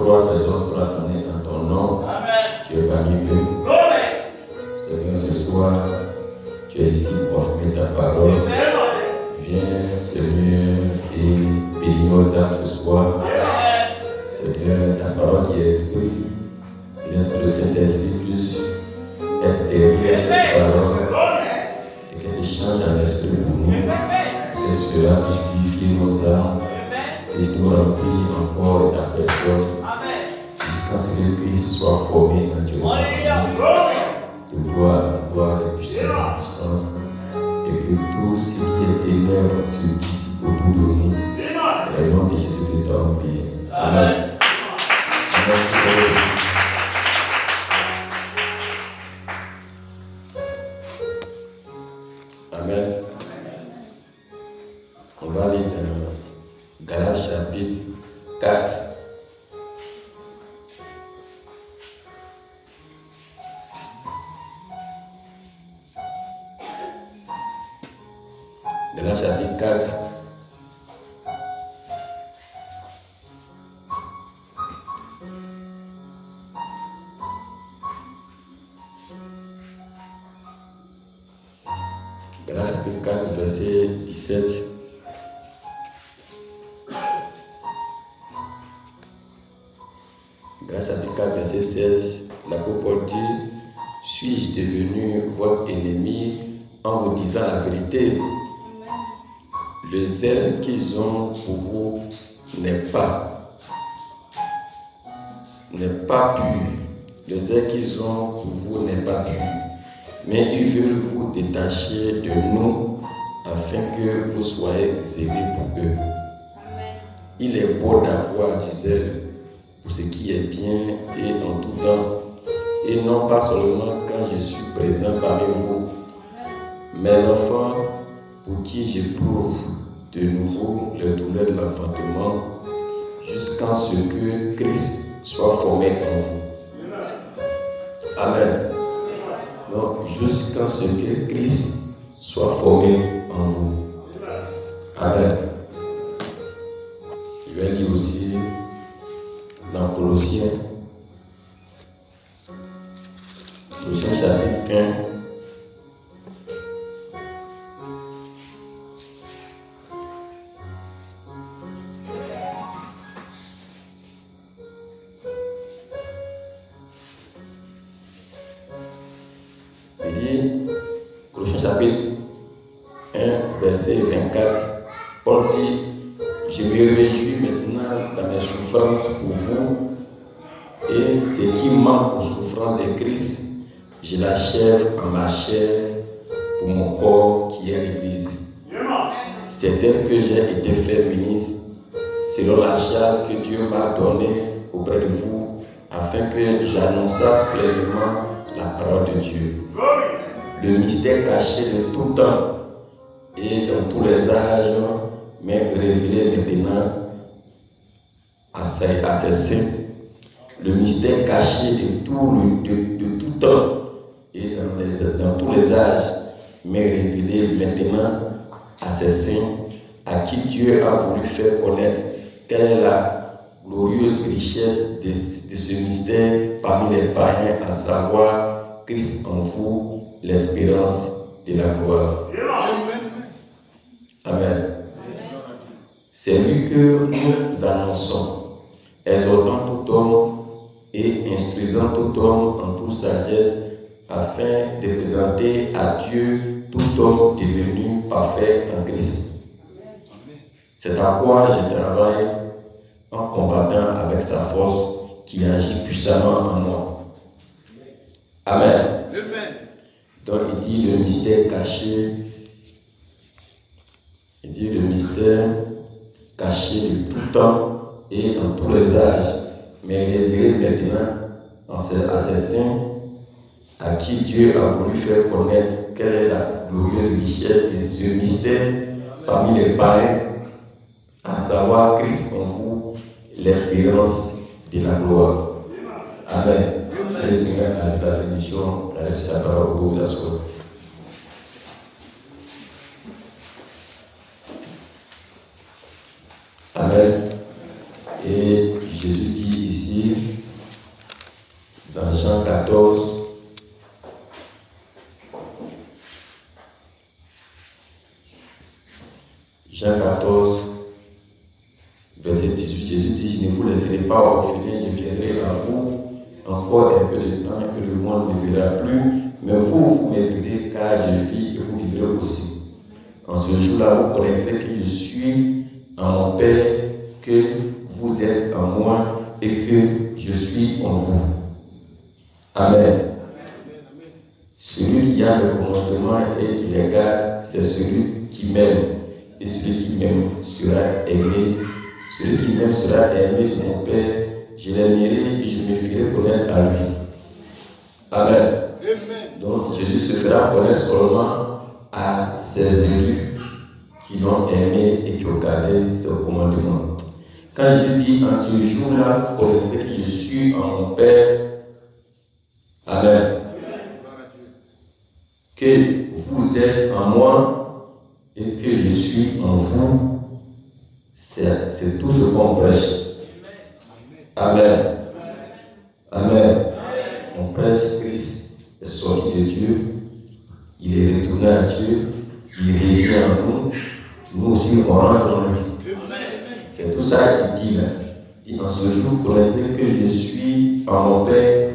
3 personnes sont rassemblées en ton nom. Tu es parmi eux. Seigneur, ce soir, tu es ici pour offrir ta parole. Viens, Seigneur, et bénis nos âmes ce soir. Seigneur, ta parole qui est esprit, laisse que le Saint-Esprit puisse être derrière cette parole et que se change en esprit pour nous. Que cela puisse vivifier nos âmes, puisse nous remplir encore de ta personne, jusqu'à ce que Christ soit formé naturellement. De gloire en gloire, de puissance en puissance, et que tout ce qui est ténèbres se dissipe autour de nous. Dans le nom de Jésus-Christ, on prie. Amen. Amen. On va lire dans Galates chapitre 4. Galates chapitre 4. Galates chapitre 4, verset 17. Galates chapitre 4, verset 16. L'apôtre Paul dit: suis-je devenu votre ennemi en vous disant la vérité? Le zèle qu'ils ont pour vous n'est pas pur. Le zèle qu'ils ont pour vous n'est pas pur. Mais ils veulent vous détacher de nous afin que vous soyez zélés pour eux. Il est beau d'avoir du zèle pour ce qui est bien et en tout temps, et non pas seulement quand je suis présent parmi vous. Mes enfants, pour qui j'éprouve de nouveau le douleur de l'enfantement, jusqu'à ce que Christ soit formé en vous. Amen. Donc, jusqu'à ce que Christ soit formé en vous. Amen. Je vais lire aussi dans Colossiens chapitre 1. Colossiens chapitre 1, verset 24, Paul dit: je me réjouis maintenant dans mes souffrances pour vous, et ce qui manque aux souffrances de Christ, je l'achève en ma chair pour mon corps qui est l'Église. C'est elle que j'ai été fait ministre, selon la charge que Dieu m'a donnée auprès de vous, afin que j'annonçasse pleinement la parole de Dieu. Le mystère caché de tout temps et dans tous les âges, mais révélé maintenant à ses saints. Le mystère caché de tout temps et dans tous les âges, mais révélé maintenant à ses saints, à qui Dieu a voulu faire connaître quelle est la glorieuse richesse de ce mystère parmi les païens, à savoir Christ en vous, l'espérance de la gloire. Amen. C'est lui que nous annonçons, exhortant tout homme et instruisant tout homme en toute sagesse, afin de présenter à Dieu tout homme devenu parfait en Christ. C'est à quoi je travaille en combattant avec sa force qui agit puissamment en moi. Amen. Donc il dit le mystère caché. Il dit le mystère caché de tout temps et dans tous les âges, mais révélé maintenant à ses saints, à qui Dieu a voulu faire connaître quelle est la glorieuse richesse de ce mystère parmi les païens, à savoir Christ en vous, l'espérance de la gloire. Amen. Le Seigneur a la bénédiction avec sa parole pour vous assurer. Amen. Et Jésus dit ici, dans Jean 14, Jean 14, verset 18, Jésus dit, je ne vous laisserai pas orphelins, je viendrai à vous encore un peu de temps et le monde ne verra plus, mais vous me verrez car je vis et vous vivrez aussi. En ce jour-là, vous connaîtrez que je suis en mon Père, que vous êtes en moi et que je suis en vous. Amen. Celui qui a le commandement et qui les garde, c'est celui qui m'aime. Et celui qui m'aime sera aimé. Celui qui m'aime sera aimé de mon Père. Je l'aimerai et je me ferai connaître à lui. Amen. Donc Jésus se fera connaître seulement à ses élus qui l'ont aimé et qui ont gardé ses commandements. Quand je dis en ce jour-là, vous connaîtrez que je suis en mon Père. Amen. Que vous êtes en moi et que je suis en vous, c'est tout ce qu'on prêche. Amen. Amen. On prêche Christ est sorti de Dieu, il est retourné à Dieu, il revient en nous, nous aussi on rentre en lui. C'est tout ça qu'il dit là. Il dit en ce jour, vous connaîtrez que je suis en mon Père,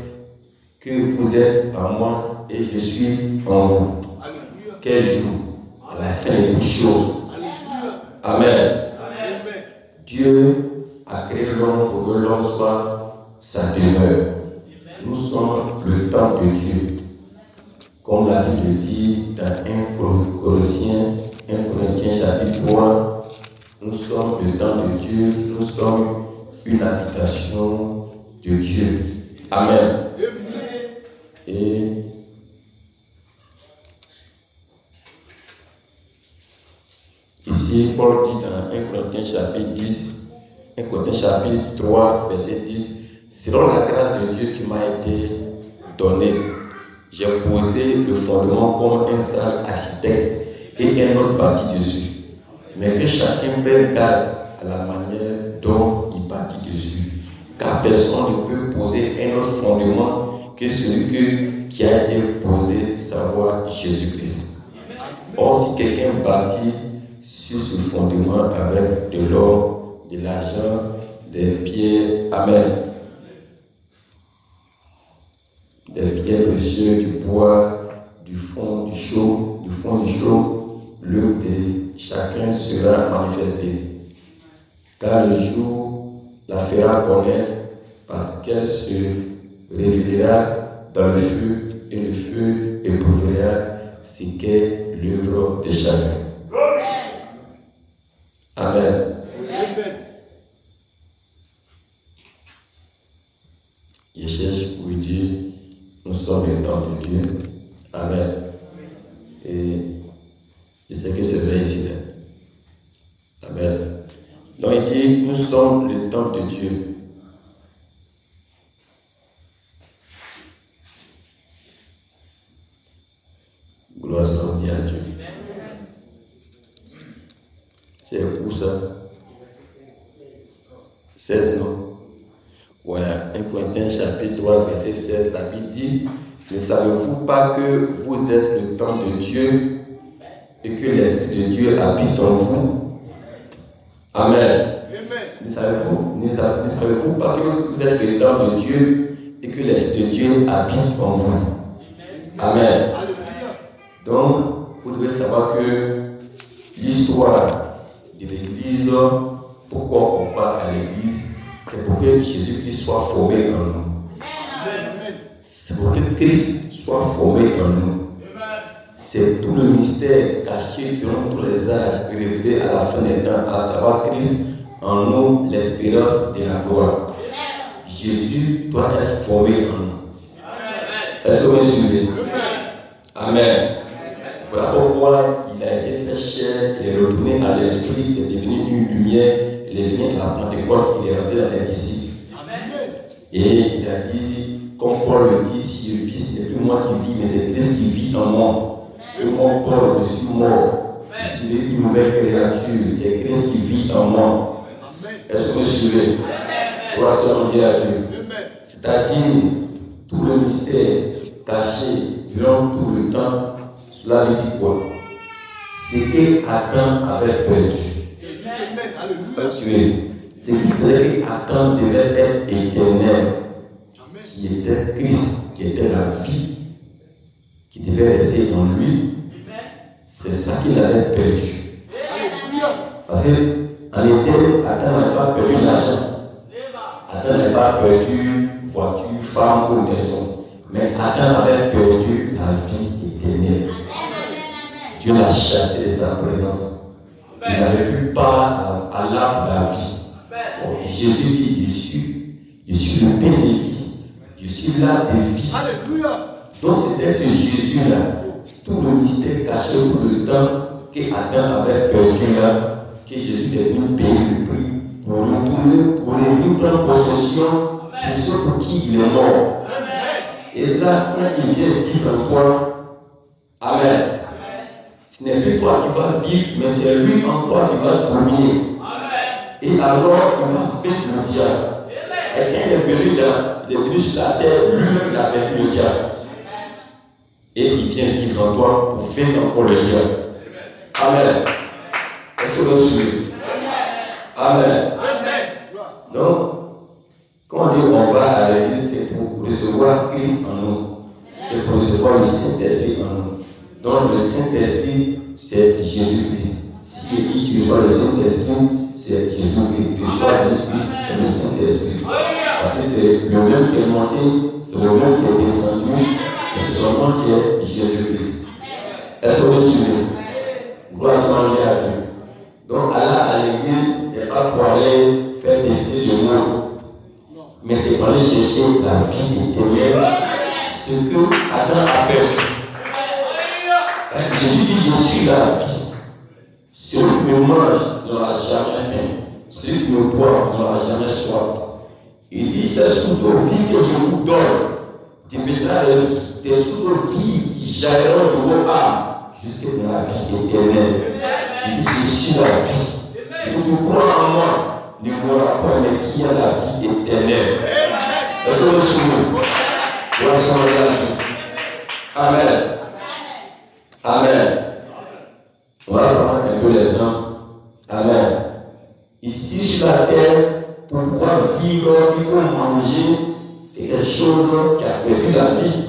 que vous êtes en moi et je suis en vous. Alléluia. Quel jour? À la fin de toutes choses. Amen. Amen. Dieu a créé l'homme pour que l'homme soit sa demeure. Nous sommes le temple de Dieu. Comme la Bible dit dans 1 Corinthiens chapitre 3, nous sommes le temple de Dieu, nous sommes une habitation de Dieu. Amen. Et ici, Paul dit dans 1 Corinthiens chapitre 3, verset 10, selon la grâce de Dieu qui m'a été donnée, j'ai posé le fondement comme un sage architecte et un autre bâti dessus. Mais que chacun prenne garde à la manière dont il bâtit dessus. Car personne ne peut poser un autre fondement que celui qui a été posé, savoir Jésus-Christ. Or, si quelqu'un bâtit sur ce fondement avec de l'or, de l'argent, des pierres, amen, des pierres précieuses, du bois, du fond du chaud, l'œuvre de chacun sera manifestée. Car le jour la fera connaître parce qu'elle se révélera dans le feu et le feu éprouvera ce qu'est l'œuvre de chacun. Amen. Je cherche pour dire, nous sommes le temple de Dieu. Amen. Et je sais que c'est vrai ici. Amen. Donc il dit, nous sommes le temple de Dieu. Gloire soit à Dieu. C'est pour ça. 16, non? Voilà, 1 Corinthiens chapitre 3, verset 16, la Bible dit, ne savez-vous pas que vous êtes le temple de Dieu et que l'Esprit de Dieu habite en vous? Amen. Ne savez-vous pas que vous êtes le temple de Dieu et que l'Esprit de Dieu habite en vous? Amen. Donc, vous devez savoir que l'histoire de l'Église, pourquoi on va à l'Église, c'est pour que Jésus-Christ soit formé en nous. C'est pour que Christ soit formé en nous. C'est tout le mystère caché durant tous les âges, révélé à la fin des temps, à savoir Christ en nous, l'espérance de la gloire. Jésus doit être formé en nous. Est-ce que vous suivez? Amen. Voilà pourquoi il a été fait chair, il est retourné à l'esprit, il est devenu une lumière, il est venu à la Pentecôte, il est rentré dans les disciples. Et il a dit, comme Paul le dit, si je vis, ce n'est plus moi qui vis, mais c'est Christ qui vit en moi. Et comme Paul, je suis mort, je suis une nouvelle créature, c'est Christ qui vit en moi. Est-ce que vous suivez? Gloire soit à Dieu. C'est-à-dire, tout le mystère caché durant tout le temps, cela veut dire quoi? Ce que Adam avait perdu. Ce qui faisait qu'Adam devait être éternel, qui était Christ, qui était la vie, qui devait rester en lui, c'est ça qu'il avait perdu. Parce qu'en été, Adam n'a pas perdu l'argent, Adam n'a pas perdu voiture, femme ou maison, mais Adam avait perdu la vie éternelle. Dieu l'a chassé de sa présence. Il n'avait plus part à l'arbre de la vie. Bon, Jésus dit, je suis le pain de vie, je suis l'arbre de vie. Alléluia. Donc c'était ce Jésus-là, tout le mystère caché tout le temps que Adam avait perdu là, que Jésus est venu payer le prix pour retourner, pour revenir prendre possession de ceux pour qui il est mort. Et là, quand il vient vivre en toi, Amen. Ce n'est plus toi qui vas vivre, mais c'est lui en toi qui va dominer. Et alors, il va vaincre le diable. Et quand il est venu sur la terre, lui-même il a vaincu le diable. Et il vient vivre en toi pour vaincre encore le diable. Amen. Est-ce que vous suivez? Amen. Donc, quand on dit on va à l'église, c'est pour recevoir Christ en nous. C'est pour recevoir le Saint-Esprit en nous. Donc, le Saint-Esprit, c'est Jésus-Christ. Si il dit que tu reçois le Saint-Esprit, c'est Jésus-Christ. Tu reçois Jésus-Christ, c'est le Saint-Esprit. Parce que c'est le même qui est monté, c'est le même qui est descendu, mais c'est son nom qui est Jésus-Christ. Est-ce que vous suivez? Gloire soit à Dieu. Donc, aller à l'église, ce n'est pas pour aller faire des filles de mots, mais c'est pour aller chercher la vie éternelle, ce que Adam a perdu. Jésus dit, je suis la vie. Celui qui me mange n'aura jamais faim. Celui qui me boit n'aura jamais soif. Il dit, c'est sous d'eau vive que je vous donne. Tu mettras des sous d'eau vive qui jailliront de vos âmes jusqu'à la vie éternelle. Il dit, je suis la vie. Celui qui me prend en moi ne mourra pas, mais qui a la vie éternelle. Est-ce que vous souvenez? Amen. Amen. On va prendre un peu l'exemple. Amen. Ici sur la terre, pour pouvoir vivre, il faut manger quelque chose qui a perdu la vie.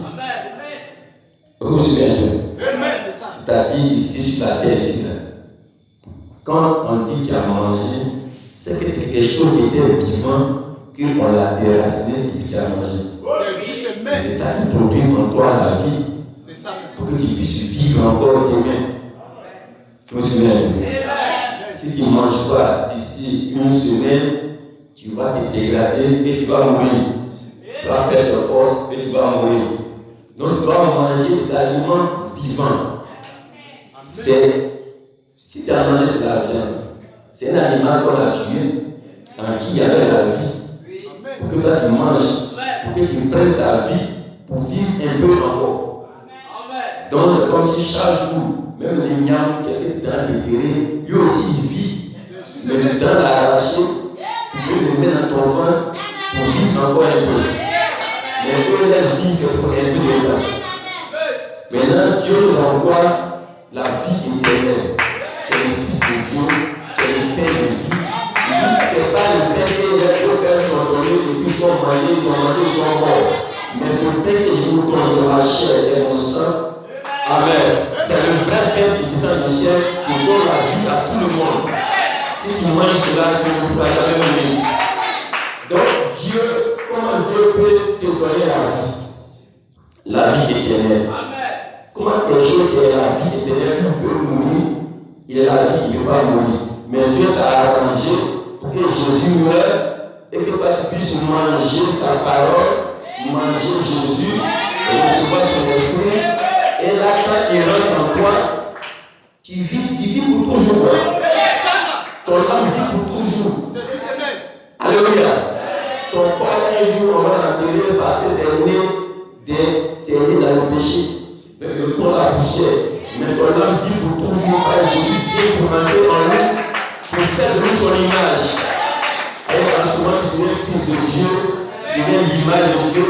Vous vous souvenez? C'est-à-dire ici sur la terre, ici. Quand on dit qu'il a mangé, c'est que c'est quelque chose qui était vivant, qu'on l'a déraciné et qu'il a mangé. C'est ça qui produit en toi la vie. Pour que tu puisses vivre encore demain. Tu me souviens? Si tu ne manges pas d'ici une semaine, tu vas te dégrader et tu vas mourir. Tu vas perdre force et tu vas mourir. Donc tu vas manger des aliments vivants. Si tu as mangé de la viande, c'est un animal qu'on a tué, en qui il y avait la vie. Pour que toi tu manges, pour que tu prennes sa vie, pour vivre un peu encore. Donc c'est comme si chaque jour, même les miams qui étaient dans l'intérêt, lui aussi il vit. Mais le temps l'a arraché, pour le mettre dans ton ventre, pour vivre encore un peu. Mais que la vie c'est pour un peu de temps. Maintenant Dieu nous envoie la vie éternelle. C'est le Fils de Dieu, c'est le Père de vie. Il dit c'est pas le Père que les deux pères sont donnés et puis sont mariés, ils ont mangé, ils sont morts. Mais ce Père que je vous donne de ma chair et mon sang, Amen. C'est le vrai Père qui descend du ciel qui donne la vie à tout le monde. Si tu manges cela, tu ne pourras jamais mourir. Donc, Dieu, comment Dieu peut te donner la vie éternelle? Comment quelque chose qui est la vie éternelle peut mourir? Il est la vie, il ne peut pas mourir. Mais Dieu s'est arrangé pour que Jésus meure et que toi tu puisses manger sa parole, manger Jésus et recevoir son esprit. Et là, quand il rentre en toi, tu vis pour toujours. Ton âme vit pour toujours. Alléluia. Ton corps, un jour, on va l'enterrer parce que c'est né dans le péché. Mais le corps, la poussière. Mais ton âme vit pour toujours. Car Jésus vient pour entrer en nous, pour faire de nous son image. Et en souvent, tu deviens fils de Dieu, tu deviens l'image de Dieu,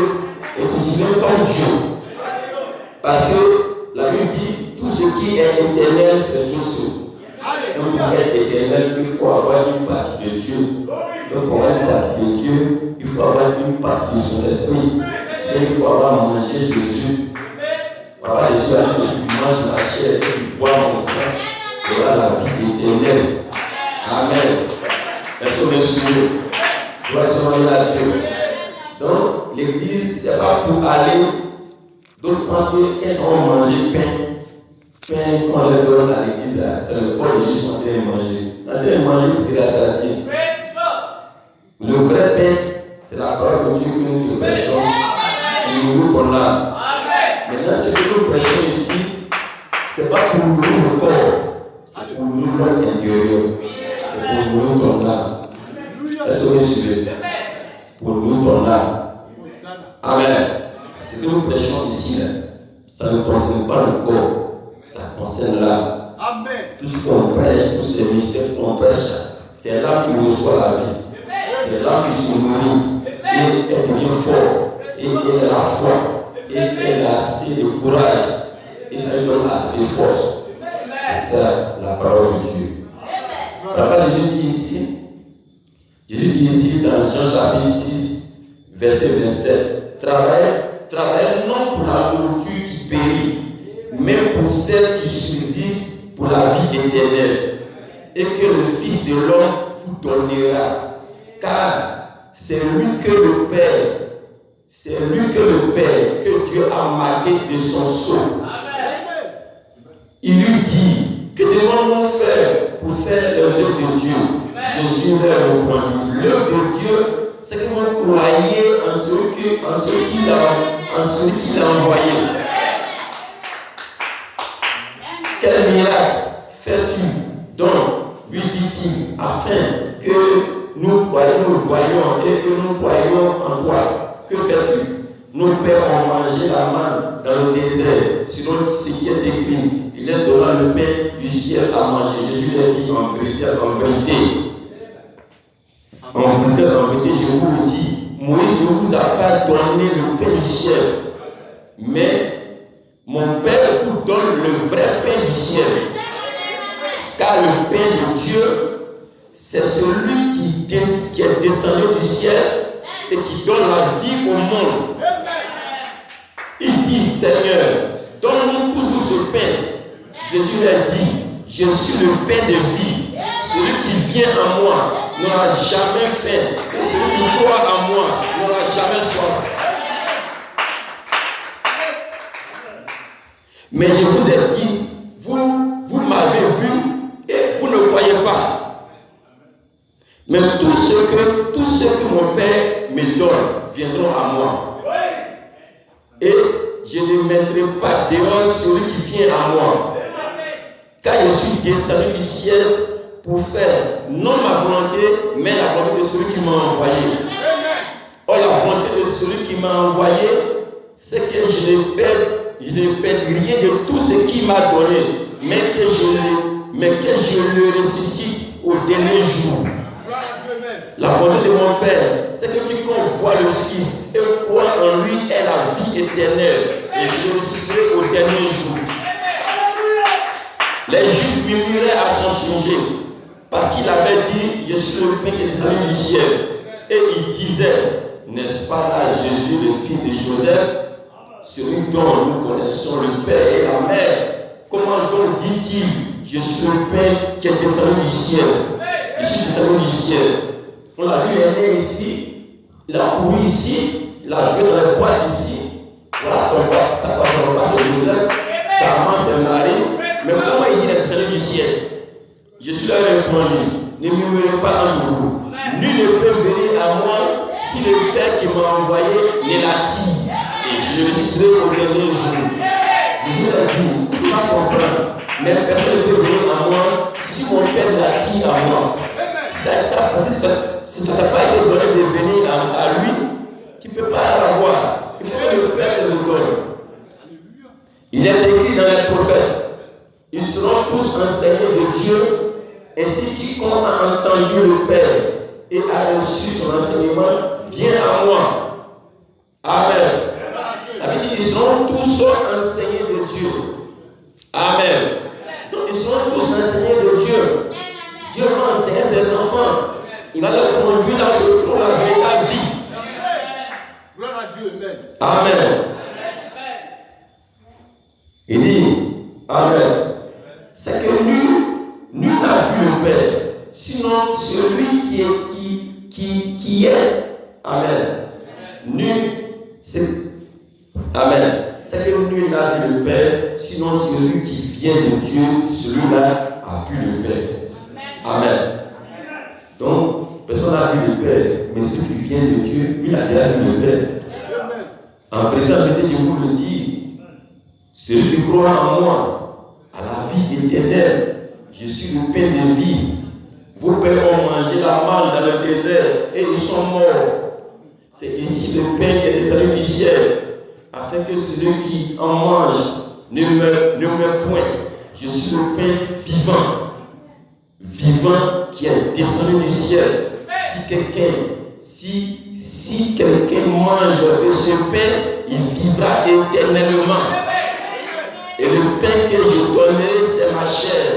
et tu vient comme Dieu. Parce que la Bible dit tout ce qui est éternel, c'est Dieu seul. Donc pour être éternel, il faut avoir une partie de Dieu. Donc pour avoir une partie de Dieu, il faut avoir une partie de son esprit. Et il faut avoir mangé Jésus. Papa Jésus a dit que tu manges ma chair et tu bois mon sang, tu auras la vie éternelle. Amen. Est-ce que monsieur, dois se rendre à Dieu. Donc l'église, ce n'est pas pour aller. D'autres pensent qu'elles ont mangé pain qu'on leur donne à l'église, c'est le corps de Jésus qui sont en train de manger. En train de manger pour te rassasier. Le vrai pain, c'est la parole de Dieu que nous prêchons. Et nous qu'on a. Maintenant, ce que nous prêchons ici, ce n'est pas pour nous le corps, c'est pour nous l'homme intérieur. C'est pour nous ton âme. Est-ce que vous suivez? Pour nous ton âme. Amen. Ce que nous prêchons ici, ça ne concerne pas le corps, ça concerne l'âme. Amen. Tout ce qu'on prêche, tous ces mystères qu'on prêche, c'est l'âme qui reçoit la vie. C'est l'âme qui se nourrit. Et elle devient forte. Et elle a la foi. Et elle a assez de courage. Et ça lui donne assez de force. C'est ça la parole de Dieu. Papa Jésus dit ici dans Jean chapitre 6, verset 27, travaillez non pour la nourriture qui périt, mais pour celle qui subsiste pour la vie éternelle, et que le Fils de l'homme vous donnera. Car c'est lui que le Père, que Dieu a marqué de son sceau. Il lui dit, que devons-nous faire pour faire l'œuvre de Dieu? Jésus leur répondit, l'œuvre de Dieu, c'est que vous croyez en celui qui l'a envoyé. Quel miracle fais-tu donc, lui dit-il, afin que nous voyions et que nous croyions en toi? Que fais-tu? Nos pères ont mangé la manne dans le désert, selon ce qui est écrit. Il leur donna le pain du ciel à manger. Jésus leur dit en vérité, je vous le dis, Moïse ne vous a pas donné le pain du ciel, mais mon Père vous donne le vrai pain du ciel. Car le pain de Dieu, c'est celui qui est descendu du ciel et qui donne la vie au monde. Il dit, Seigneur, donne-nous toujours ce pain. Jésus leur dit, je suis le pain de vie. Celui qui vient à moi n'aura jamais faim. Et celui qui croit en moi n'aura jamais soif. Mais je vous ai dit, vous m'avez vu et vous ne croyez pas. Mais tout ce que mon Père me donne viendront à moi. Et je ne mettrai pas dehors celui qui vient à moi. Car je suis descendu du ciel pour faire non ma volonté, mais la volonté de celui qui m'a envoyé. Or, la volonté de celui qui m'a envoyé, c'est que je ne perds rien de tout ce qu'il m'a donné, mais que je le ressuscite au dernier jour. La volonté de mon Père, c'est que quiconque voit le Fils et croit en lui ait la vie éternelle, et je le ressusciterai au dernier jour. Les Juifs murmuraient à son sujet, parce qu'il avait dit, je suis le pain qui est descendu du ciel. Et il disait, n'est-ce pas là Jésus, le fils de Joseph, celui dont nous connaissons le Père et la Mère? Comment donc dit-il, je suis le pain qui est descendu du ciel? Je suis descendu du ciel. On l'a vu, il est né ici, il a couru ici, il a joué dans les boîtes ici. Voilà son boîte, sa part dans le boîte de Joseph, sa maman c'est Marie. Mais comment il dit les descendus du ciel? Jésus leur a répondu, ne murmurez pas entre vous. Nul ne peut venir à moi si le Père qui m'a envoyé ne l'attire. Et je le ressusciterai au dernier jour. Jésus a dit, vous ne pouvez pas comprendre. Mais personne ne peut venir à moi si mon Père l'attire à moi. Si ça n'a pas été donné de venir à lui, tu ne peux pas l'avoir. Il faut que le Père te le donne. Il est écrit dans les prophètes. Ils seront tous enseignés de Dieu, ainsi quiconque a entendu le Père et a reçu son enseignement, vient à moi. Amen. ils seront tous enseignés de Dieu. Amen. Donc ils seront tous enseignés de Dieu. Dieu va enseigner ses enfants. Il va leur conduire là où se trouve la véritable vie. Gloire à Dieu, amen. Amen. Il dit, amen. C'est que nul n'a vu le Père, sinon celui qui est. Amen. Nul, c'est. Amen. C'est que nul n'a vu le Père, sinon celui qui vient de Dieu, celui-là a vu le Père. Amen. Donc, personne n'a vu le Père, mais celui qui vient de Dieu, lui, il a déjà vu le Père. En vérité, je vous le dis, celui qui croit en moi, à la vie éternelle, je suis le pain de vie. Vos pères ont mangé la manne dans le désert et ils sont morts. C'est ici le pain qui est descendu du ciel, afin que celui qui en mange ne meure point. Je suis le pain vivant qui est descendu du ciel. Si quelqu'un mange de ce pain, il vivra éternellement. Et le pain que je donnerai, c'est ma chair,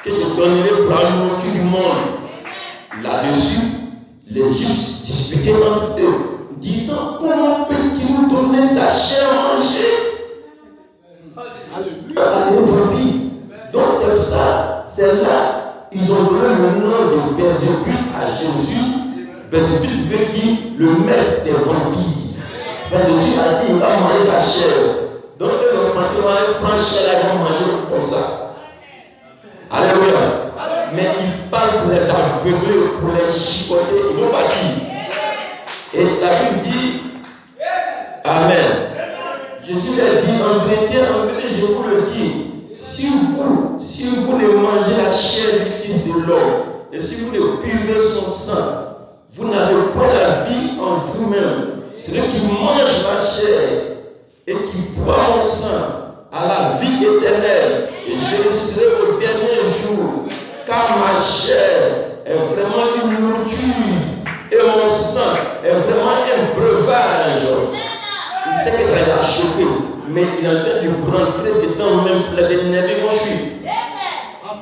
que je donnerai pour la nourriture du monde. Là-dessus, les Juifs disputaient entre eux, disant, comment peut-il nous donner sa chair à manger? C'est une brebis. Donc c'est ça, c'est là, ils ont donné le nom de Belzébuth à Jésus. Belzébuth veut dire le maître des vampires. Belzébuth a dit, il va manger sa chair. Donc, ils ont pensé, on va prendre chair et on va manger comme ça. Alléluia. Mais il parle pour les aveugles, pour les chicoter, ils vont partir. Et la Bible dit, amen. Jésus a dit, en vérité, je vous le dis, si vous ne mangez la chair du Fils de l'homme, et si vous ne buvez son sang, vous n'avez pas la vie en vous-même. Celui qui mange ma chair et qui boit mon sang à la vie éternelle, et je ressusciterai au dernier jour, car ma chair est vraiment une nourriture et mon sang est vraiment un breuvage. Il sait que ça l'a choqué, mais il est en train de rentrer dedans même pour les énerver mon chuit.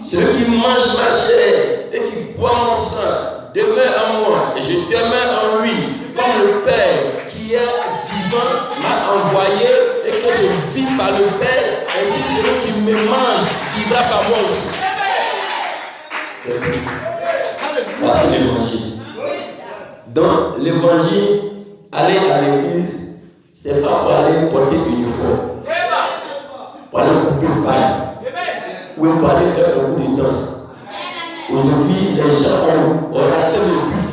Celui qui mange ma chair et qui boit mon sang demeure en moi et je demeure en lui, comme le Père qui est vivant m'a envoyé et que je vis par le Père, ainsi celui qui me mange vivra par moi aussi. C'est l'évangile. Donc l'évangile, aller à l'église, c'est pas pour aller porter uniforme, pour aller couper le pain, ou pour aller faire beaucoup de danse. Aujourd'hui, les gens ont raté le but.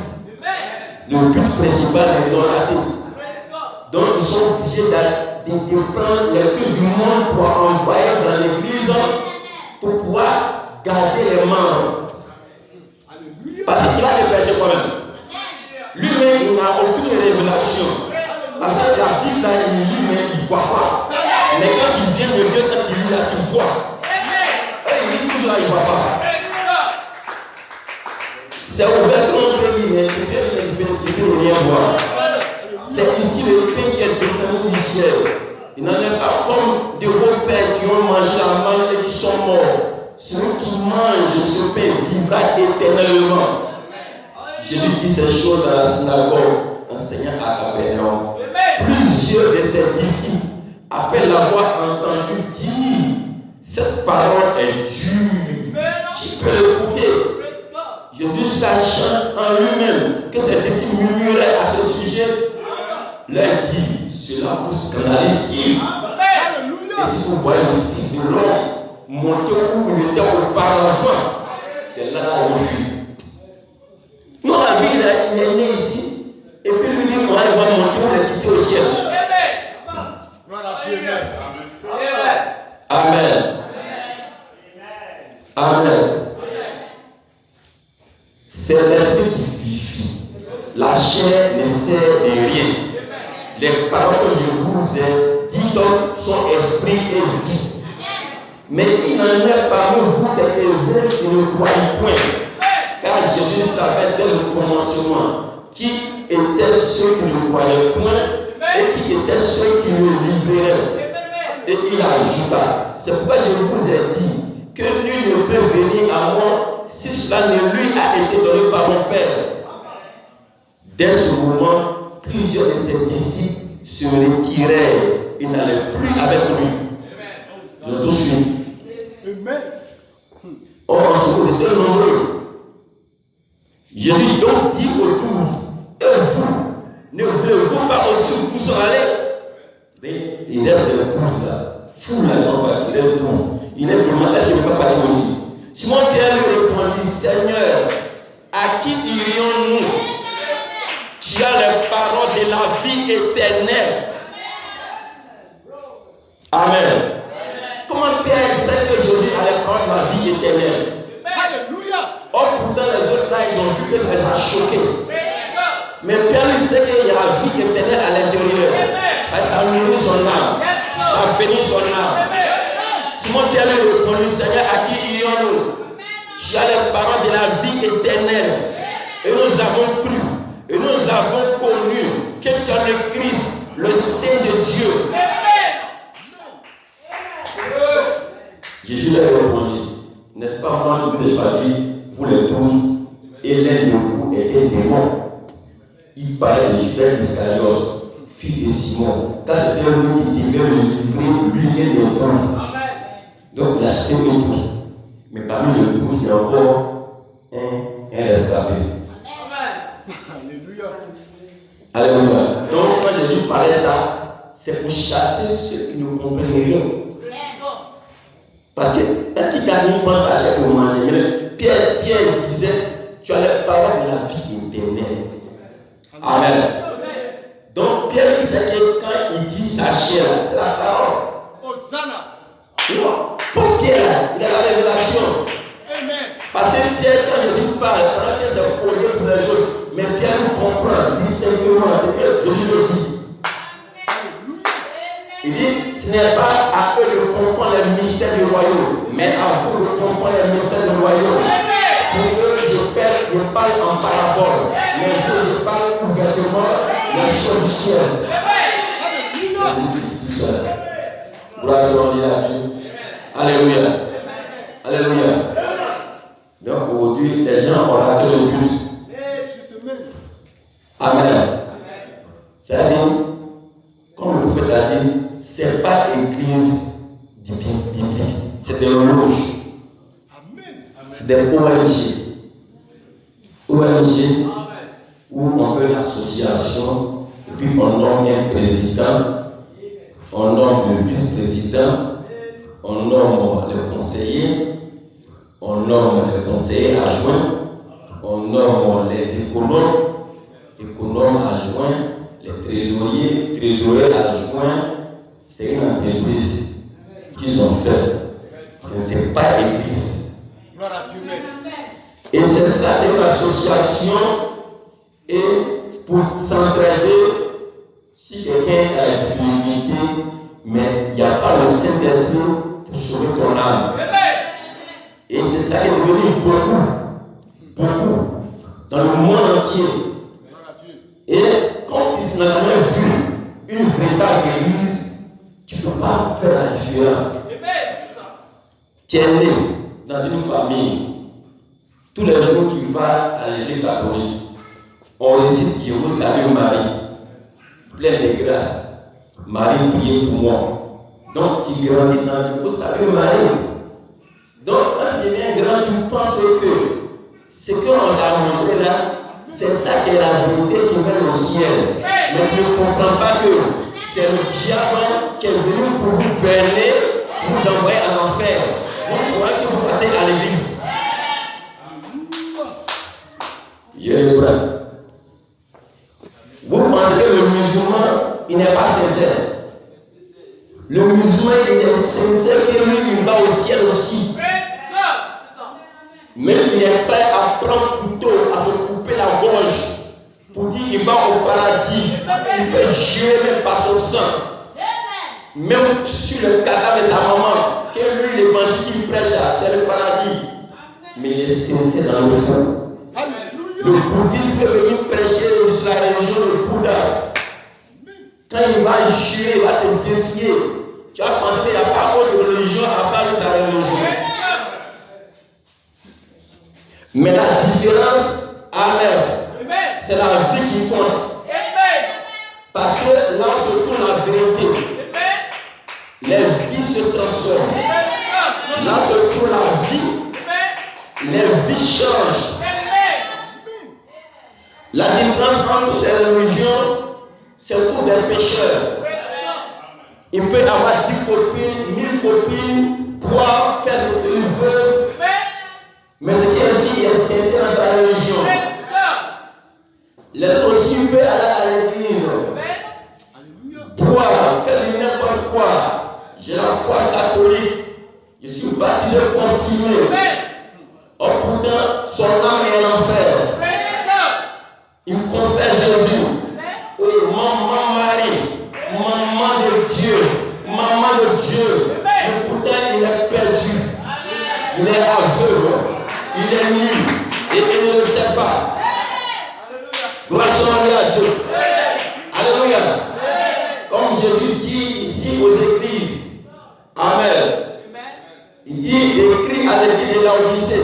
Le but principal, ils ont raté. Donc, ils sont obligés de prendre les trucs du monde pour envoyer dans l'église pour pouvoir garder les membres. Parce qu'il va les pécher quand même. Lui-même, il n'a aucune révélation. Parce que la Bible, là, il lit, mais il ne voit pas. Mais quand il vient de Dieu, quand il lit là, il voit. Et il lit tout là, il ne voit pas. C'est ouvert contre lui, mais il ne peut rien voir. C'est ici le pain qui est descendu du ciel. Il n'en est pas comme de vos pères qui ont mangé la manne et qui sont morts. Celui qui mange ce pain vivra éternellement. Jésus dit ces choses dans la synagogue, enseignant à Capernaum. Plusieurs de ses disciples, après l'avoir entendu dire, cette parole est dure. Qui peut l'écouter? Jésus, sachant en lui-même que ses disciples murmuraient à ce sujet, leur dit, cela vous scandalise-t-il? Et si vous voyez le Fils de l'homme monter où il était auparavant, c'est là où on fuit. Nous, la vie, il est né ici, et puis lui dit, moi, il va monter, on est quitté au ciel. Amen. Amen. C'est l'esprit qui vivifie. La chair ne sert de rien. Les paroles que je vous ai dites sont esprit et vie. Mais il en est parmi vous quelques-uns qui ne croient point. Car Jésus savait dès le commencement qui étaient ceux qui ne croyaient point et qui étaient ceux qui ne délivrerai. Et il ajouta, c'est pourquoi je vous ai dit que nul ne peut venir à moi si cela ne lui a été donné par mon Père. Dès ce moment, plusieurs de ses disciples se retirèrent. Ils n'allaient plus avec lui. Je vous suis. Or, en ce moment, c'était nombreux. Jésus donc dit aux 12, et vous, ne voulez-vous pas aussi vous tous en aller? Mais il laisse les 12 là. Fou là, ils sont partis. Il laisse 12. Il est demandé, est-ce qu'il ne peut pas partir aussi? Simon Pierre lui répondit, Seigneur, à qui irions-nous? Tu as les paroles de la vie éternelle. Amen. Comment Pierre sait que Jésus a les paroles de la vie éternelle? Alléluia. Or pourtant les autres là, ils ont vu que ça les a choqués. Mais Pierre lui sait qu'il y a la vie éternelle à l'intérieur. Parce que ça nourrit son âme. Ça bénit son âme. Simon Pierre lui répondit, Seigneur, à qui irions-nous? Tu as les paroles de la vie éternelle. Et nous avons cru. Et nous avons connu que tu es le Christ, le Saint de Dieu. Jésus leur répondit, n'est-ce pas moi qui vous ai choisi, vous les tous, et l'un de vous était démon. Il parlait de Judas Iscariote, fils de Simon, car c'était lui qui devait le livrer, lui et les 12. Donc il a cité les 12. Mais parmi les 12, il y a encore un rescapé. Alléluia. Donc quand Jésus parlait ça, c'est pour chasser ceux qui ne comprennent rien. Parce que, est-ce qu'il t'a mis pense à chaque moment? Pierre disait, tu as les paroles de la vie éternelle. Amen. Donc Pierre sait que quand il dit sa chair, c'est la parole. Hosanna. Non, pour Pierre, il a la révélation. Amen. Parce que Pierre, quand Jésus parle, pendant que c'est collé pour les autres, mais Pierre comprend distinctement ce que Jésus le dit. Il dit, ce n'est pas à eux de comprendre les mystères du royaume, mais à vous de comprendre les mystères du royaume. Pour eux, je parle en parabole, mais je parle ouvertement les choses du ciel. C'est tout seul. Gloire soit à Dieu. Alléluia. Alléluia. Donc aujourd'hui, les gens ont raté le but. Amen. C'est-à-dire, comme le prophète a dit, ce n'est pas l'église biblique, c'est des loges. C'est des ONG. ONG où on fait l'association, et puis on nomme un président, on nomme le vice-président, on nomme les conseillers, on nomme les conseillers adjoints, on nomme les économes adjoints, les trésoriers adjoints. C'est une entreprise qu'ils ont fait. Ce n'est pas l'église. Et c'est ça, c'est une association. Et pour s'entraider, si quelqu'un a une difficulté, mais il n'y a pas le Saint-Esprit pour sauver ton âme. Et c'est ça qui est devenu beaucoup dans le monde entier. Et quand tu n'as jamais vu une véritable église, tu ne peux pas faire la différence. Tu es né dans une famille. Tous les jours tu vas à l'église catholique, on récite Je vous salue Marie, pleine de grâce. Marie, priez pour moi. Donc tu grandis dans Je vous salue Marie. Donc quand tu deviens grand, tu penses que ce qu'on t'a montré là, c'est ça qui est la vérité qui mène au ciel. Mais tu ne comprends pas que c'est le diable qui est venu pour vous berner, pour vous envoyer en enfer. Vous croyez que vous partez à l'église. Je le prends. Vous pensez que le musulman, il n'est pas sincère. Le musulman, il est sincère que lui, il va au ciel aussi. Mais il est prêt à prendre couteau, à se couper la gorge pour dire qu'il va au paradis. Il peut jurer même par son sang. Même sur le cadavre de sa maman, que lui, l'évangile qu'il prêche, c'est le paradis. Mais il est sincère dans le fond. Le bouddhisme est venu prêcher la religion du Bouddha. Quand il va jurer, il va te défier. Tu vas penser qu'il n'y a pas autre religion à part sa religion. Mais la différence, amen, c'est la vie qui compte. Parce que là se trouve la vérité. Les vies se transforment. Là se trouve la vie. Les vies changent. La différence entre ces religions, c'est pour des pécheurs. Il peut avoir 10 copines, 1000 copines, pouvoir faire ce qu'il veut. Mais ce qui est aussi sincère dans sa religion. Les autres aussi peuvent aller à l'église. Pouvoir faire n'importe quoi. J'ai la foi catholique. Je suis baptisé confirmé. Oh pourtant, son âme est en enfer. Il confère Jésus. Oh, maman Marie, maman de Dieu, maman de Dieu. Mais pourtant, il est perdu. Il est aveugle. Il est nu. Et il ne le sait pas. Gloire à Dieu. Alléluia. Comme Jésus dit ici aux églises. Amen. Il dit, écrit à l'église de Laodicée.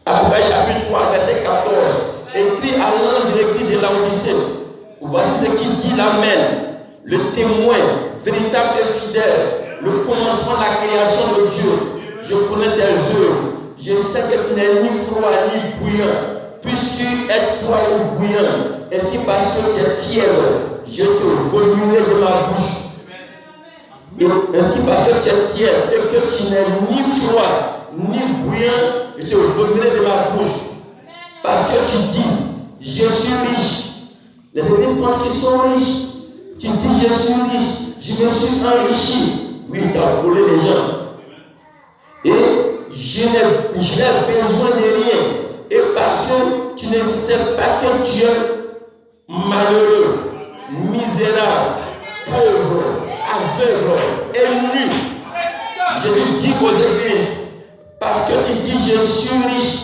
Apocalypse chapitre 3, verset 14. Écrit à l'ange de l'église de Laodicée. Voici ce qu'il dit l'Amen. Le témoin, véritable et fidèle. Le commencement de la création de Dieu. Je connais tes œuvres. Je sais que tu n'es ni froid ni bouillant. Puisque être froid ou bouillant, ainsi parce que tu es tiède, je te vomirai de ma bouche. Et ainsi parce que tu es tiède et que tu n'es ni froid ni bouillant, je te vomirai de ma bouche. Parce que tu dis, je suis riche. Les églises pensent qu'ils sont riches. Tu dis, je suis riche, je me suis enrichi. Oui, tu as volé les gens. Et je n'ai besoin de rien. Et parce que tu ne sais pas que tu es malheureux, misérable, pauvre, aveugle et nu. Jésus dit aux églises, parce que tu dis je suis riche,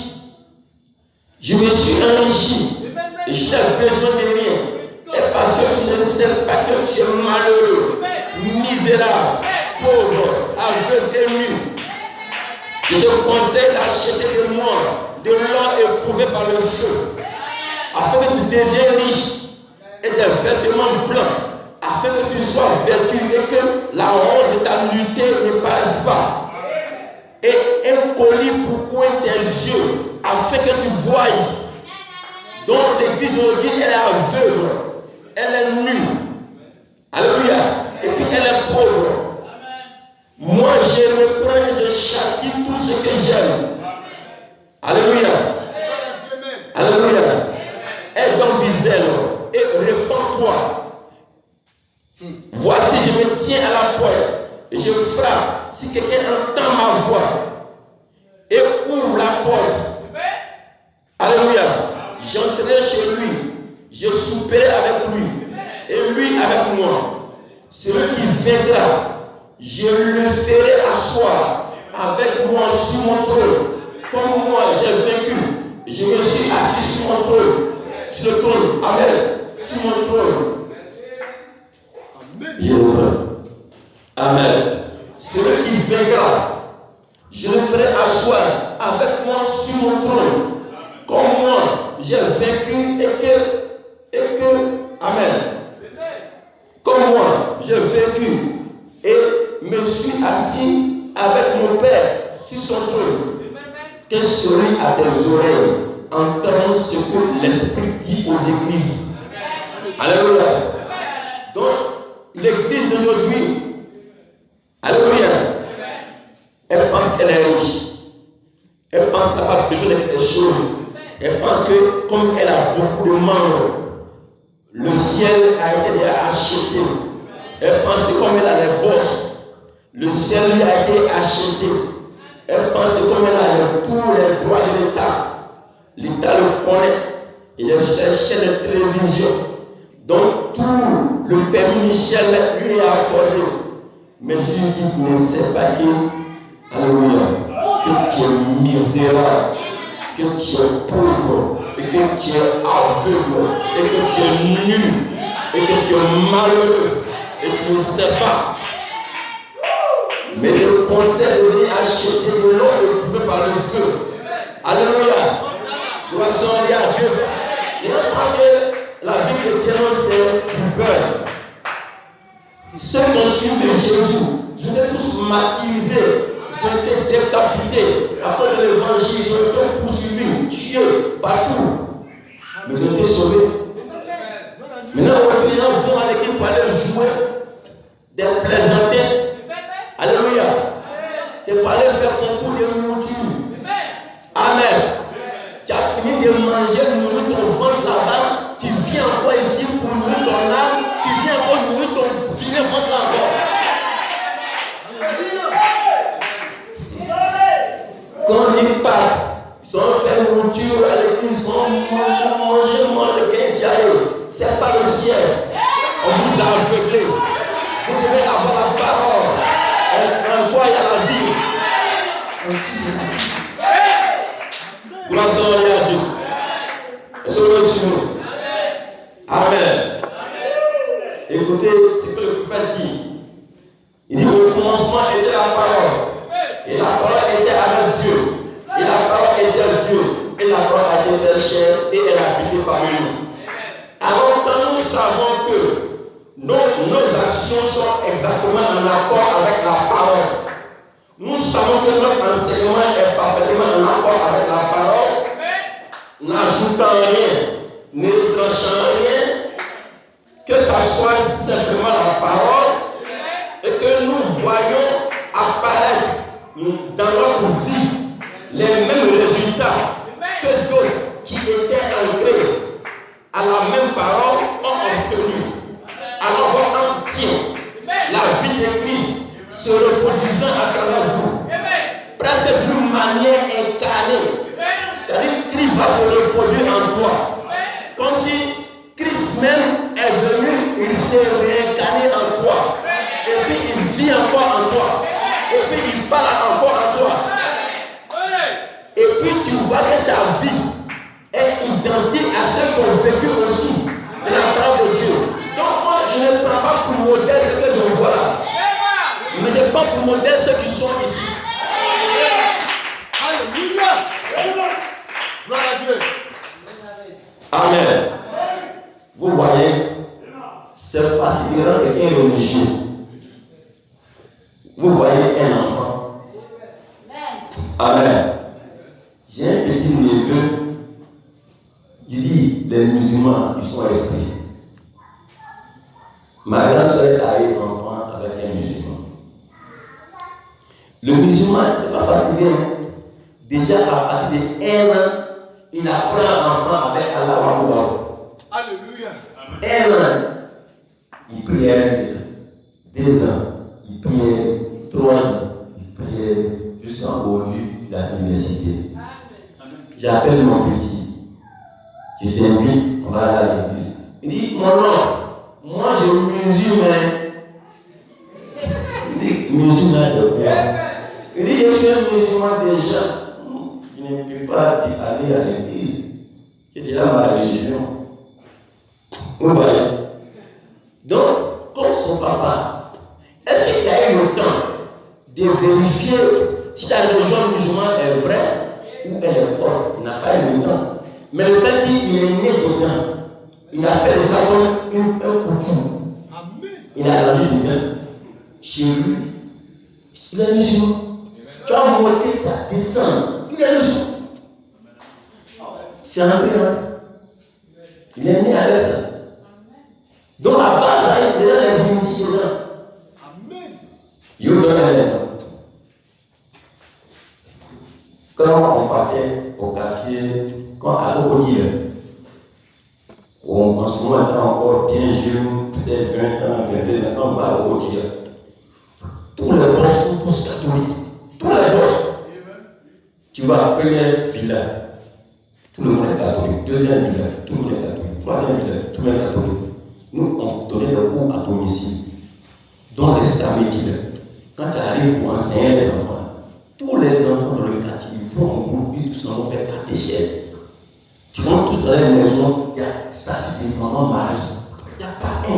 je me suis enrichi, et je n'ai besoin de rien. Et parce que tu ne sais pas que tu es malheureux, misérable, pauvre, aveugle et nu. Je te conseille d'acheter de moi de l'or éprouvé par le feu, afin que tu deviennes riche et des vêtements blancs, afin que tu sois vêtu et que la honte de ta nudité ne paraisse pas. Et un collier pour couvrir tes yeux, afin que tu voies. Donc l'église d'aujourd'hui, elle est aveugle, elle est nue. Alléluia. Et puis elle est pauvre. Moi, je reprends et je châtie tout ce que j'aime. Alléluia. Alléluia. Aie donc du zèle et répands-toi. Voici, je me tiens à la porte et je frappe. Si quelqu'un entend ma voix et ouvre la porte, alléluia, j'entrerai chez lui, je souperai avec lui et lui avec moi. Celui qui viendra, je le ferai asseoir avec moi sur mon trône. Comme moi j'ai vécu, je me suis assis sur mon trône, sur le trône, amen, sur mon trône. Amen. Celui qui viendra, je le ferai asseoir avec moi sur mon trône. Comme moi j'ai vécu et que, amen. Comme moi j'ai vécu et me suis assis avec mon Père sur son trône. Que celui à tes oreilles entende ce que l'Esprit dit aux églises. Alléluia. Donc, l'église d'aujourd'hui, alléluia, elle pense qu'elle est riche. Elle pense qu'elle n'a pas besoin de quelque chose. Elle pense que comme elle a beaucoup de membres, le ciel a été déjà acheté. Elle pense que comme elle a les bosses, le ciel lui a été acheté. Elle pense que comme elle a tous les droits de l'État le connaît. Il y a des chaînes de télévision. Donc tout le permis Michel lui est accordé. Mais je lui dis, tu ne sais pas que, alléluia, que tu es misérable, que tu es pauvre, et que tu es aveugle, et que tu es nu, et que tu es malheureux et tu ne sais pas. Mais le conseil de venir acheter de l'eau éprouvé par le feu. Alléluia. Gloire à Dieu. Il n'y a pas que la vie chrétienne, c'est du beurre. Ceux qui ont suivi Jésus, ils étaient tous martyrisés, ils ont été décapités à cause de l'évangile, ils ont été poursuivis, tués partout. Mais ils ont été sauvés. Maintenant, les gens vont à l'église pour aller jouer des plaisantins. Alléluia. C'est pour aller faire concours de nourriture. Amen. Tu as fini de manger, nourrir ton ventre là-bas. Tu viens encore ici pour nourrir ton âme. Tu viens encore nourrir ton filet ventre là-bas. Quand ils partent, ils sont fait nourriture à l'église, ils sont manger, c'est pas le ciel. On vous a aveuglé. Vous devez avoir la parole. En quoi il y a la vie. Gloire à Dieu. Est-ce que vous suivez? Amen. Écoutez ce que le prophète dit. Il dit au commencement était la parole. Et la parole était avec Dieu. Et la parole était Dieu. Et la parole a été faite chair et elle a habité parmi nous. Alors quand nous savons que nos actions sont exactement en accord avec la parole, nous savons que notre enseignement est parfaitement en accord avec la parole, n'ajoutant rien, ne tranchant rien, que ça soit simplement la parole, et que nous voyons apparaître dans notre vie les mêmes résultats que d'autres qui étaient ancrés à la même parole ont obtenu. Alors votre entier, la vie de Christ se reproduisant à travers vous, presque d'une manière incarnée. C'est-à-dire que Christ va se reproduire en toi. Comme si Christ même est venu, il s'est réincarné en toi. Et puis il vit encore en toi. Et puis il parle encore en toi. Et puis tu vois que ta vie est identique à ceux qui ont vécu aussi de la parole de Dieu. Donc moi je ne prends pas pour modèle ce que je vois là. Mais je prends pour modèle ceux qui sont ici. Alléluia. Gloire à Dieu. Amen. Vous voyez, c'est facile de quelqu'un religieux. Vous voyez un enfant. Amen. J'ai un petit neveu. Il dit, les musulmans, ils sont esprits. Ma grande soeur a eu un enfant avec un musulman. Le musulman, c'est pas fatigué. Déjà, à partir de 1 an, il apprend l'enfant avec Allah. Alléluia. 1 an, il priait. 2 ans, il priait. 3 ans, il priait. Jusqu'en aujourd'hui, de l'université. J'appelle mon petit. Je t'invite, on va aller à l'église. Il dit, mon nom, moi je musulman. Il dit, musulman c'est quoi? Il dit, je suis un musulman déjà. Je ne peux pas aller à l'église. C'est déjà ma religion. Vous voyez? Donc, comme son papa, est-ce qu'il a eu le temps de vérifier si la religion musulmane est vraie ou elle est fausse? Il n'a pas eu le temps. Mais le fait qu'il est né dedans, il a fait ça comme un coutume. Il a grandi dedans. Chez lui, il est musulman. Tu as monté, tu as descendu. Il est musulman. C'est un peu, hein? Il est né avec ça. Donc à base, il y a les initiés dedans. Amen. Il vous donne un exemple. Quand on partait au quartier, quand à Okodia, en ce moment étant encore bien jeune, peut-être 20 ans, 22 ans, on va à Okodia. Tous les boss sont tous catholiques. Tous les boss. Tu vas à la première villa, tout le monde est catholique. Deuxième villa, tout le monde est catholique. Troisième villa, tout le monde est catholique. Nous, on donnait des cours à domicile. Dans les samedis, quand tu arrives pour enseigner les enfants, tous les enfants dans le quartier, ils vont en groupe, ils tous vont faire catéchèse. Tu rentres tous dans la maison, il y a statut de maman Marie. Il n'y a pas un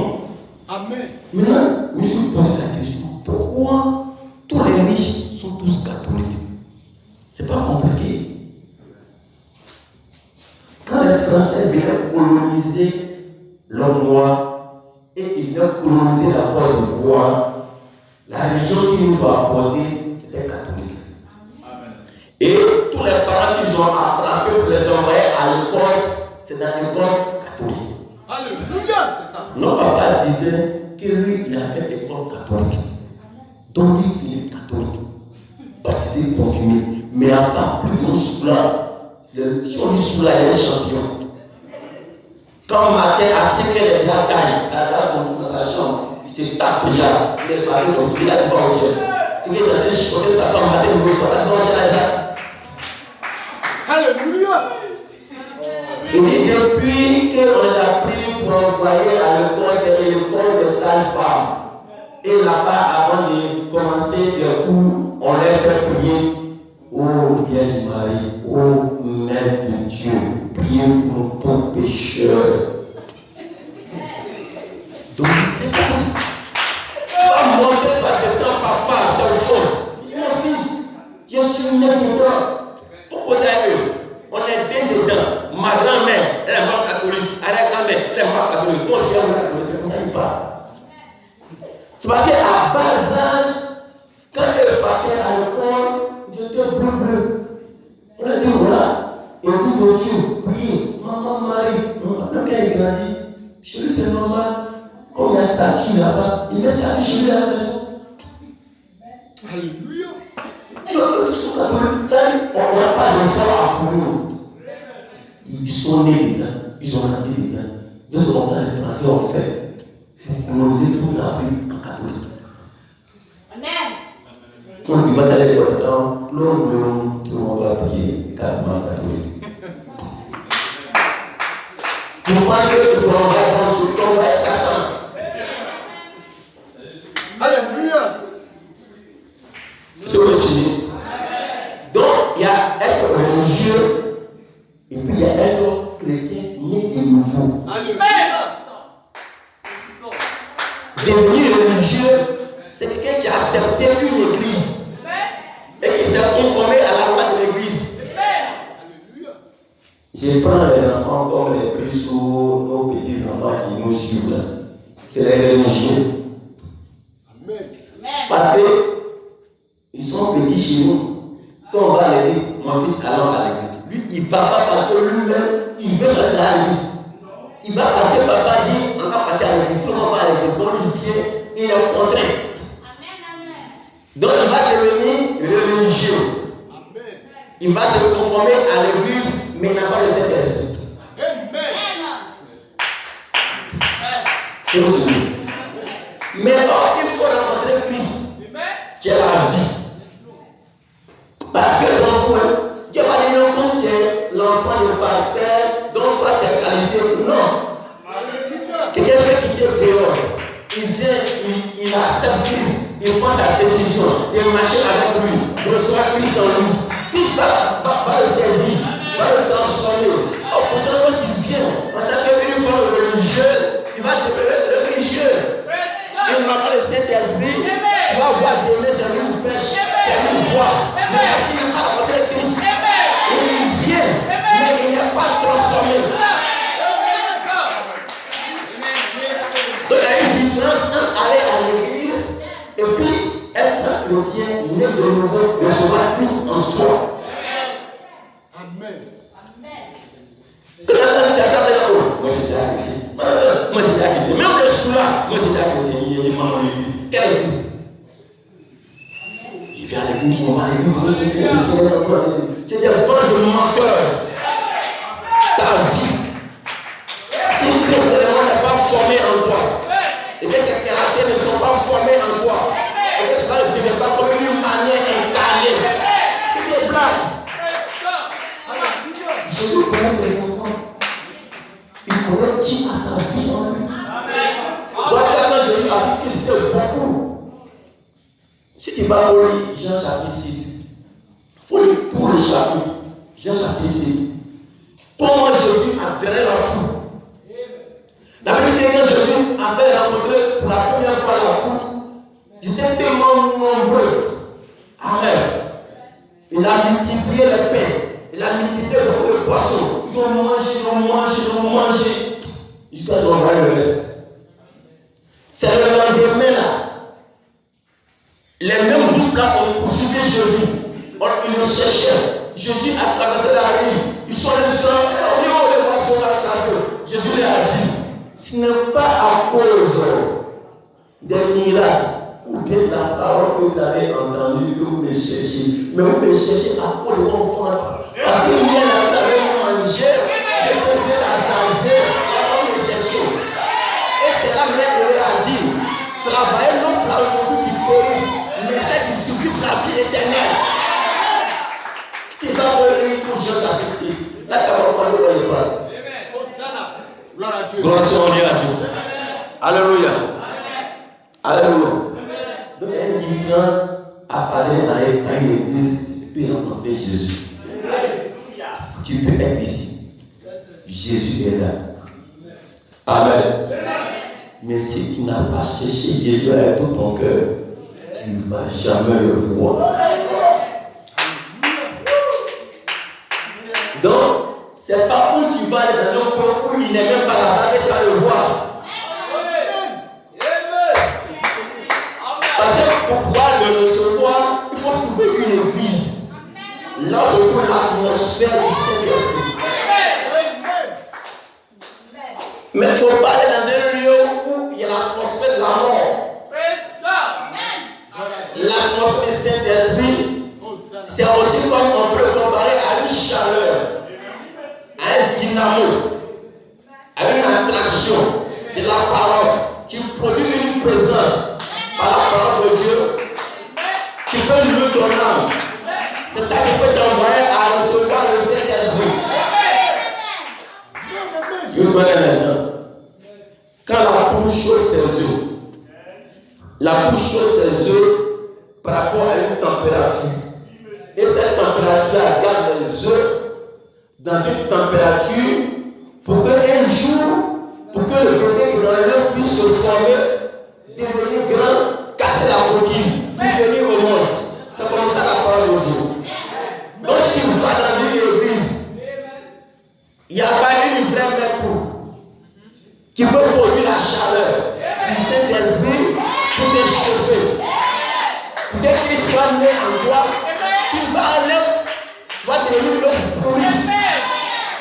pourquoi tous les riches sont tous catholiques? C'est pas compliqué. Quand les Français venaient coloniser l'homme noir et ils venaient coloniser la Côte d'Ivoire, la religion qu'ils nous ont apportée, c'était catholique. Et tous les parents qu'ils ont attrapés pour les envoyer à l'école, c'est dans l'école catholique. Alléluia, c'est ça. Notre papa disait que lui, il a fait l'école catholique. Donc lui, il est catholique. Baptisé, confirmé. Mais encore plus qu'on soula, si on lui soula, il est champion. Quand matin, à 5 heures, il a gagné. Dans sa chambre, il se tape déjà. Il est parti comme il a dit pas au ciel. Il est en train de choquer sa femme matin, il reçoit la grande. Alléluia. Il dit depuis qu'on les a pris pour envoyer à l'école, c'est l'école de sales femmes. Et là-bas, avant de commencer les cours, on les fait prier. Oh Vierge Marie, oh Mère de Dieu, priez pour ton pécheur. Donc, tu vas monter ta descente, papa, c'est au fond. Mon fils, je suis né dedans. Il faut poser à eux. On est bien dedans. Ma grand-mère, elle est morte catholique. Arrière-grand-mère, elle est morte catholique. Moi aussi, elle est morte catholique. On n'aille pas. C'est parce qu'à bas âge, quand elle partait à l'école, j'étais bleu. On a dit voilà. Et on dit mon Dieu, priez. Maman Marie. Quand elle grandit, chez lui c'est normal. Comme il y a un statue là-bas, il met statue chez lui à la maison. Alléluia. Ça dit, on n'a pas de sang à fourreau. Ils sont nés dedans, ils ont grandi dedans. De ce qu'on fait, les Français ont fait pour coloniser toute l'Afrique en catholique. Amen. Quand il va à l'école, l'homme, tout le monde va prier carrément catholique. Pour penser que l'on va tomber Satan. Alléluia. C'est aussi. Donc, il y a être religieux. Et puis il y a un autre chrétien né de nouveau. Devenir religieux, c'est quelqu'un qui a accepté une église et qui s'est conformé à la loi de l'église. Je prends les enfants comme les plus sourds, nos petits enfants qui nous suivent. C'est les religieux. Parce qu'ils sont petits chez nous. Quand on va à l'église, mon fils allons à l'église. Lui, il ne va pas parce que lui-même, il veut rester à l'église. Il va parce que papa dit, on va partir à l'église. Tout le monde va à l'église. Quand il vient, il est au contraire. Donc il va devenir religieux. Il va se conformer à l'église, mais il n'a pas de cet esprit. Mais alors, il faut rencontrer Christ. Qui est la vie. Parce que son frère, Dieu va dire non, comme tu es l'enfant du pasteur, donc toi tu es qualifié. Non. Quelqu'un peut quitter dehors. Il vient, il accepte Christ, il prend sa décision, il marche avec lui, il reçoit Christ en lui. Tout ça va le saisir, va le transformer. Oh, pourtant, quand il vient, en tant qu'une forme religieuse, il va devenir religieux. Il n'aura pas le Saint-Esprit, tu vas voir Dieu, c'est lui qui pêche, c'est lui qui boit. Mais s'il n'a pas rencontré Christ, il vient, mais il n'est pas transformé. Donc il y a une différence entre aller à l'église et puis être chrétien, né de nouveau, recevoir Christ en soi. Amen. Quand tu as moi j'étais à chrétien. Moi j'étais à chrétien. Même le soula, moi j'étais à chrétien. Il est maman l'église. Quelle église? Il vient à l'église, on va à l'église. C'est des bandes de menteurs. Ta vie. Si les éléments ne sont pas formés en toi, et que ces caractères ne sont pas formés en toi, et que ça ne devient pas comme une manière incarnée. C'est des blagues. Jésus connaît ses enfants. Il connaît qui a sa vie en lui. Donc quand Jésus a dit que c'était beaucoup. Si tu vas au lit, Jean chapitre 6, il faut lire tout le chapitre. Jean chapitre 6. Comment Jésus a drainé la foule. La vérité, quand Jésus avait rencontré pour la première fois la foule, ils étaient tellement multiplié les pains. Il a multiplié le poisson. Ils ont mangé. Jusqu'à ce qu'on voit le reste. C'est le lendemain là. Les mêmes groupes là ont poursuivi Jésus. Ils le cherchaient. Jésus a traversé la rive. Ils sont allés sur la rive. On les poissons à travers. Jésus leur a dit, ce n'est pas à cause des miracles ou bien de la parole que vous avez entendue que vous me cherchez. Mais vous me cherchez à cause de mon enfant. Parce qu'il vient là, vous avez mangé, découvert la santé, et on me cherchait. Et c'est là que Dieu a dit, travaillez non pas pour vous qui périssent, mais celle qui subit la vie éternelle. Qui va revenir pour Dieu s'apprécier. Là, tu vas reprendre le parle. Gloire à Dieu. Alléluia. Alléluia. Donc il y a une différence à parler dans une église et puis rencontrer Jésus. Tu peux être ici. Jésus est là. Amen. Mais si tu n'as pas cherché Jésus avec tout ton cœur, tu ne vas jamais le voir. Donc, c'est pas où tu vas aller dans un point où il n'est même pas là-bas que tu vas le voir. Parce que pour pouvoir le recevoir, il faut trouver une église. Là, se trouve l'atmosphère du Saint-Esprit. Mais il ne faut pas aller dans un lieu où il y a l'atmosphère de la mort. L'atmosphère du Saint-Esprit, c'est aussi comme on peut comparer à une chaleur, à un dynamo, à une attraction de la parole qui produit une présence par la parole de Dieu qui peut nous donner l'âme. C'est ça qui peut t'envoyer à recevoir le Saint-Esprit. Je vous donne un exemple. Quand la poule chauffe ses œufs, la poule chauffe ses œufs par rapport à une température. Et cette température garde les œufs dans une température pour qu'un jour, pour que le bébé dans l'œuf puisse se former, devenir grand, casser la coquille, puis venir au monde. C'est comme ça la parole de Dieu. Donc si vous va dans une église, il n'y a pas une vraie mère poule qui peut produire la chaleur du Saint-Esprit pour te chauffer. Pour que Christ soit né en toi, tu vas aller, tu vas devenir l'œuf pourri.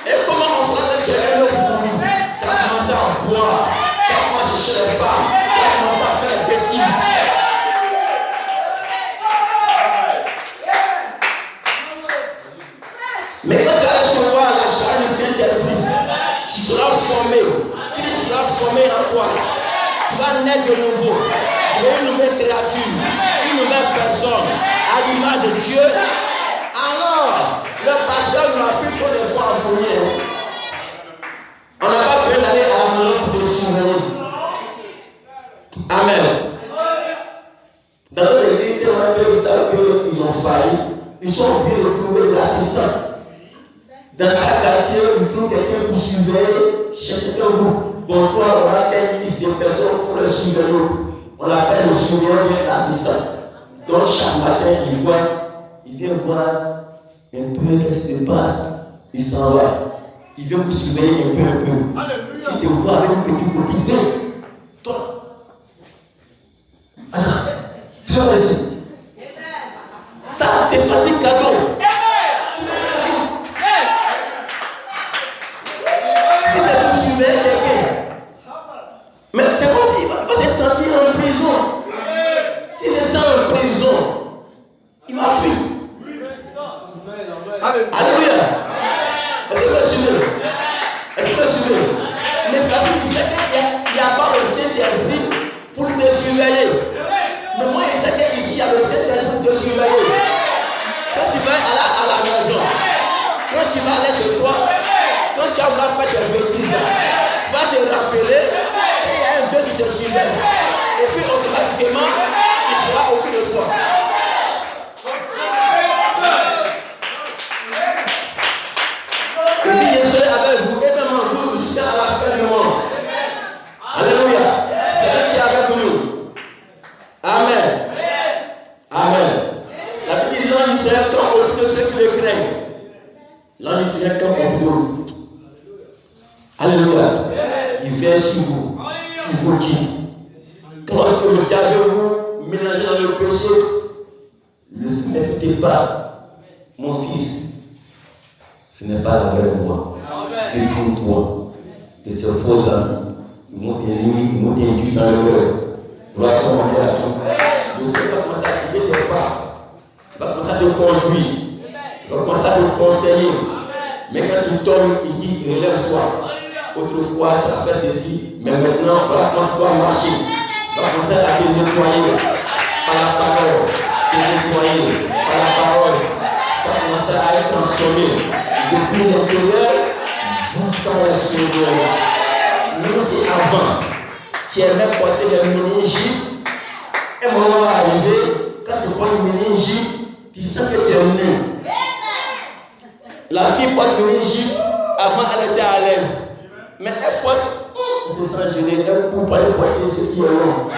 Et comment on fera que tu es un œuf pourri? Tu as commencé à boire, tu as commencé à chercher les femmes, tu as commencé à faire des bêtises. Mais quand tu vas recevoir la chaleur du Saint-Esprit, tu seras formé, Christ sera formé en toi. Tu vas naître de nouveau, une nouvelle créature, une nouvelle personne, à l'image de Dieu. Alors, le pasteur nous a pris trop de fois en fournier. On n'a pas besoin d'aller à la maison pour te souvenir. Amen. Dans l'église, ils savent qu'ils ont failli. Ils sont obligés de trouver des assistants. Dans chaque quartier, ils trouvent quelqu'un pour surveiller, chercher un groupe. Bon, toi, on a telle liste de personnes pour le surveiller. On l'appelle le surveillant, l'assistant. Donc, chaque matin, il vient voir un peu qu'est-ce qui se passe. Il s'en va. Il vient vous surveiller un peu. Si tu vois avec une petite copine, toi, attends, fais ici. Ça te fatigue cadeau. Si c'est pour surveiller quelqu'un, mais c'est comme s'il va se sentir en prison. Si je sens en prison, il m'a fui. Alléluia. Est-ce que vous suivez? Est-ce que vous suivez? Mais c'est parce qu'il sait qu'il n'y a pas le Saint-Esprit pour te surveiller. Mais moi, il sait qu'ici, il y a le Saint-Esprit pour te surveiller. Quand tu vas à la maison, quand tu vas aller chez toi, quand tu vas faire des bêtises, tu vas te rappeler qu'il y a un Dieu qui te surveille. Et puis, automatiquement, il sera au bout de toi. Il dit, je serai avec vous et même en vous jusqu'à la fin du monde. Alléluia. C'est lui qui est avec nous. Amen. Amen. La petite langue, Seigneur campe autour de ceux qui le craignent. L'ange du Seigneur campe autour de vous. Alléluia. Il vient sur vous. Il vous guide. Quand est-ce que le diable vous mélanger dans le péché? N'expliquez pas, mon fils, ce n'est pas la vraie voie. Détourne-toi de ces faux amis. Ils vont t'induire dans le cœur. Gloire à son Dieu. Le Seigneur va commencer à guider tes pas. Il va commencer à te conduire. Il va commencer à te conseiller. Mais quand tu tombes, il dit relève-toi. Autrefois, tu as fait ceci, mais maintenant, voilà comment tu dois marcher. Tu vas commencer à te nettoyer par la parole. Te nettoyer par la parole. Tu vas commencer à être transformé depuis l'intérieur jusqu'à l'extérieur. Même si avant, tu aimais porter des méningites, un moment va arriver, quand tu portes une méningite, tu sens que tu es nu. La fille porte une méningite, avant elle était à l'aise. Mais elle porte, c'est sans gêner, elle coupe pour aller porter ce qui est long.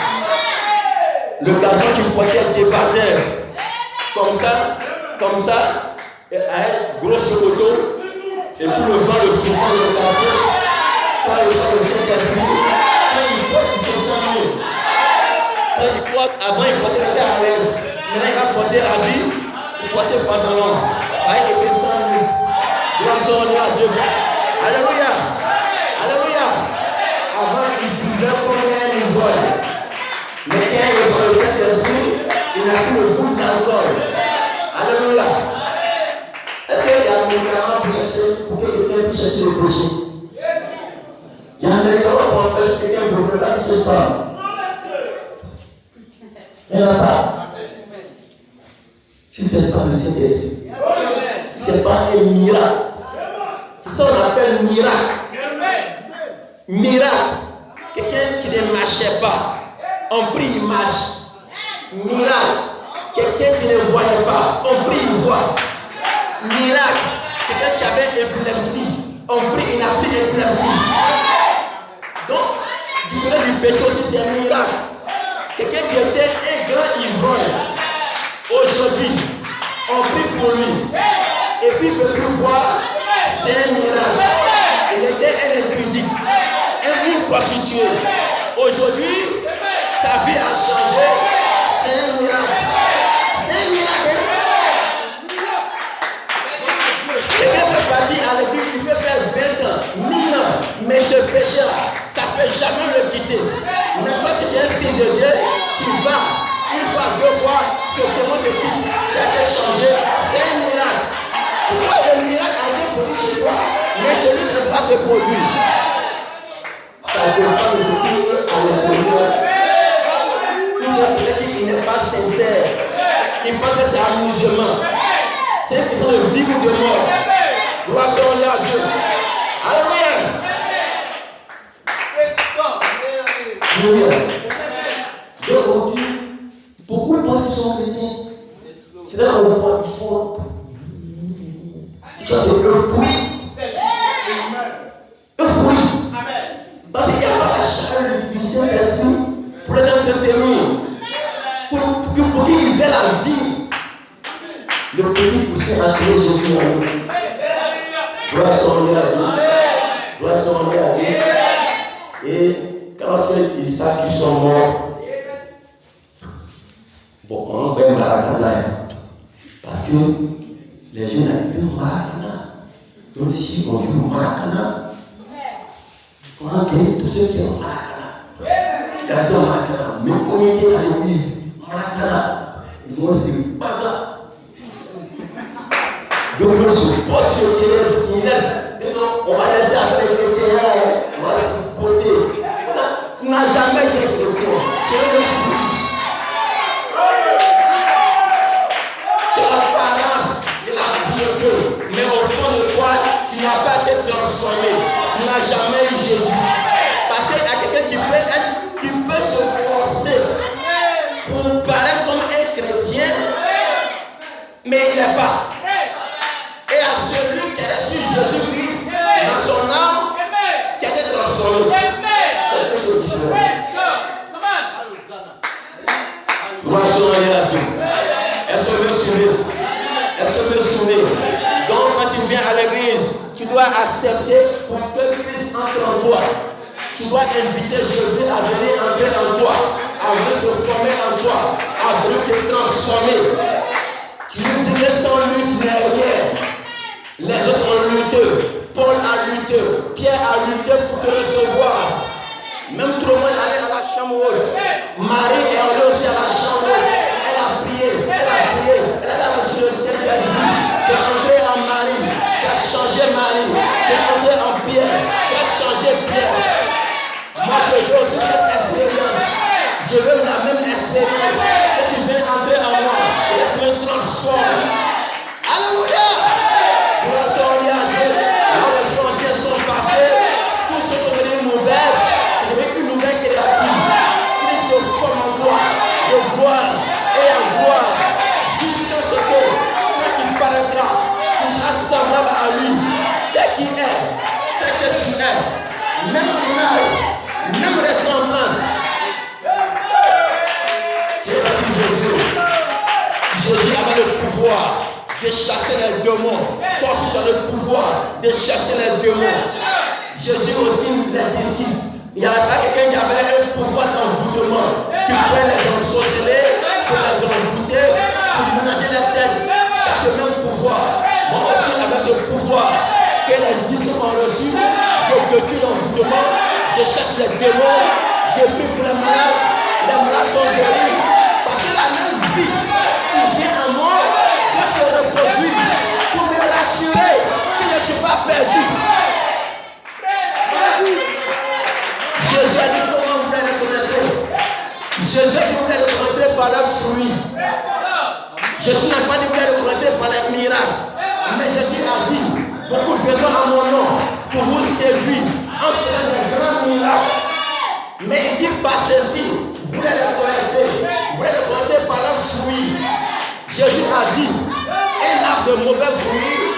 Le garçon qui portait un débardeur, comme ça, et avec gros chocoto, et puis le vent le souffle dans le garçon, quand le vent le Saint-Esprit, quand il porte, il se sent mieux. Quand il porte, avant il portait le à l'aise, maintenant il va porter habit, il portait pantalon, il se sent mieux. Gloire à Dieu. Alléluia. Alléluia. Avant, il buvait comme un ivrogne. Mais quand il reçoit le Saint-Esprit, il n'a plus le goût de l'alcool. Alléluia. Est-ce qu'il y a un médicament pour que quelqu'un puisse chercher le péché? Il y a un médicament pour empêcher quelqu'un de ne pas toucher pas. Il n'y en a pas. Si ce n'est pas le Saint-Esprit, si ce n'est pas un miracle, c'est ça qu'on appelle miracle. Miracle. Quelqu'un qui ne marchait pas. On prie, il marche. Miracle. Quelqu'un qui ne voyait pas. On prie, il voit. Miracle. Quelqu'un qui avait épilepsie. On prie, il n'a plus d'épilepsie. Donc, du côté du péché aussi, c'est un miracle. Quelqu'un qui était un grand ivrogne. Aujourd'hui, on prie pour lui. Et puis il ne peut plus boire. C'est un miracle. Il était un impudique, une prostituée. Aujourd'hui, sa vie a changé. C'est un miracle. C'est un miracle. Quelqu'un peut partir à l'église, il peut faire 20 ans, 1000 ans, mais ce péché-là, ça ne peut jamais le quitter. Mais quand tu es un fils de Dieu, tu vas une fois, deux fois, ce démon de Christ qui a été changé. C'est un miracle. Pourquoi le miracle a été produit chez toi, mais chez lui, ce n'est pas ce produit? Ça dépend de ce qui est à l'intérieur. Peut-être qu'il n'est pas sincère. Il pense que c'est amusement. C'est une question de vie ou de mort. Gloire à Dieu. Alléluia. Donc on dit, beaucoup pensent qu'ils sont chrétiens. C'est là qu'on voit du fond. Ça c'est le fruit. Le fruit. Parce qu'il n'y a pas la charge du Saint-Esprit pour les entretenir. Pour qu'ils aient la vie. Le petit poussé a créé Jésus en nous. Gloire à Dieu. Gloire à Dieu. Et quand ils savent qu'ils sont morts, bon, on va Maracana. Parce que les jeunes disent Maracana. Donc si on joue Maracana, on va gagner tous ceux qui ont Maracana. Dans Maracana, même communauté à l'église, Maracana, ils vont se battre. Donc je suppose que Inès, on va laisser après les chrétiens, on va se poter. On n'a jamais été chrétien. C'est le plus. C'est l'apparence de la piété. Mais au fond de toi, tu n'as pas été transformé. Tu n'as jamais eu Jésus. Parce qu'il y a quelqu'un qui peut se forcer pour paraître comme un chrétien, mais il n'est pas. Et à celui qui a reçu Jésus-Christ dans son âme, qui a été transformé. C'est une chose différente. Gloire à Dieu. Est-ce que vous suivez? sauver. Donc quand tu viens à l'église, tu dois accepter pour que Christ entre en toi. Tu dois inviter Jésus à venir entrer en toi, à venir se former en toi, à venir te transformer. Tu nous dis que sans lui, tu n'es rien. Les autres ont lutté. Paul a lutté. Pierre a lutté pour te recevoir. Même tout le monde allait à la chambre haute. Marie est allée aussi à la chambre haute. Elle a prié. Elle a reçu le Saint-Esprit. Tu es entré en Marie. Tu as changé Marie. Tu es entré en Pierre. Tu as changé Pierre. Moi, je veux aussi cette expérience. Je veux la même expérience. Que tu viens entrer en moi. Et que tu me transformes. Alléluia. Semblable à lui, tel qu'il est, tel que tu es, même image, même ressemblance. C'est le Fils de Dieu. Jésus avait le pouvoir de chasser les démons. Toi aussi tu as le pouvoir de chasser les démons. Jésus aussi les disciples. Il n'y avait pas quelqu'un qui avait un pouvoir d'envoûtement, qui pouvait les ensorceler, pour les envoûter, pour ménager les têtes. Tu as ce même pouvoir. Moi aussi, avec ce pouvoir que les disciples ont reçu, je détruis l'envoûtement, je chasse les démons, je prie pour les malades sont guéris. Parce que la même vie qui vient à moi doit se reproduire pour me rassurer que je ne suis pas perdu. Jésus a dit comment vous allez le connaître. Jésus a dit vous allez le connaître par leurs fruits. Jésus n'a pas dit vous allez le connaître par les miracles. Mais Jésus a dit, beaucoup viendront à mon nom pour vous séduire en faisant des grands miracles. Mais il dit par ceci, vous voulez le connaître par leurs fruits. Jésus a dit, un arbre de mauvais fruits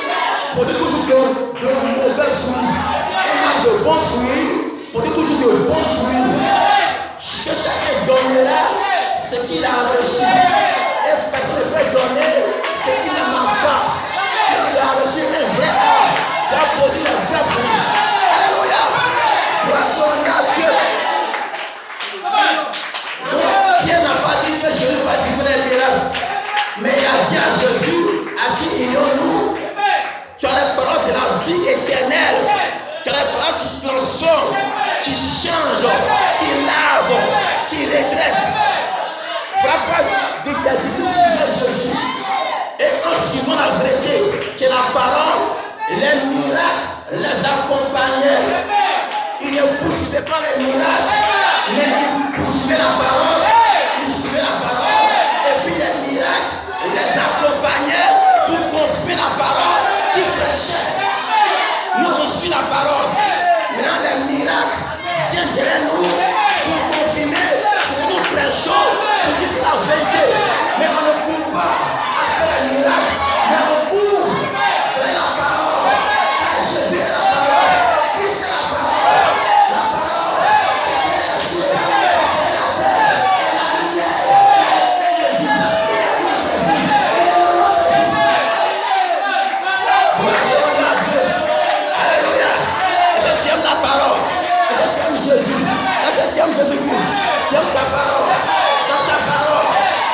produit toujours de mauvais fruits. Un arbre de bons fruits produit toujours de bons fruits. Que chacun donnera ce qu'il a reçu. Et personne ne peut donner ce qu'il n'a pas. Tu as reçu un vrai arbre, tu as produit un vrai fruit. Alléluia. Gloire à Dieu. Donc, Pierre n'a pas dit que Jésus va dire les miracles. Mais il a dit à Jésus, à qui irons-nous? Tu as les paroles de la vie éternelle. Tu as les paroles qui transforment, qui changent, qui lavent, qui redressent. Frappe de tes disciples Jésus. Et en suivant la vérité, que la parole, les miracles les accompagnaient. Il ne poursuivait pas les miracles, mais il poursuivait la parole, il suivait la parole, et puis les miracles les accompagnaient pour construire la parole qu'il prêchait. Nous on suit la parole. Maintenant les miracles viennent derrière nous pour confirmer ce que nous prêchons, pour dire c'est la vérité. Mais on ne court pas après les miracles, mais on court vers la parole. Jésus est la parole, Christ est la parole. La parole est la suite, est la paix, est la lumière. Alléluia. Est-ce que tu aimes la parole? Est-ce que tu aimes Jésus? Est-ce que tu aimes Jésus-Christ? Tu aimes sa parole? Dans sa parole,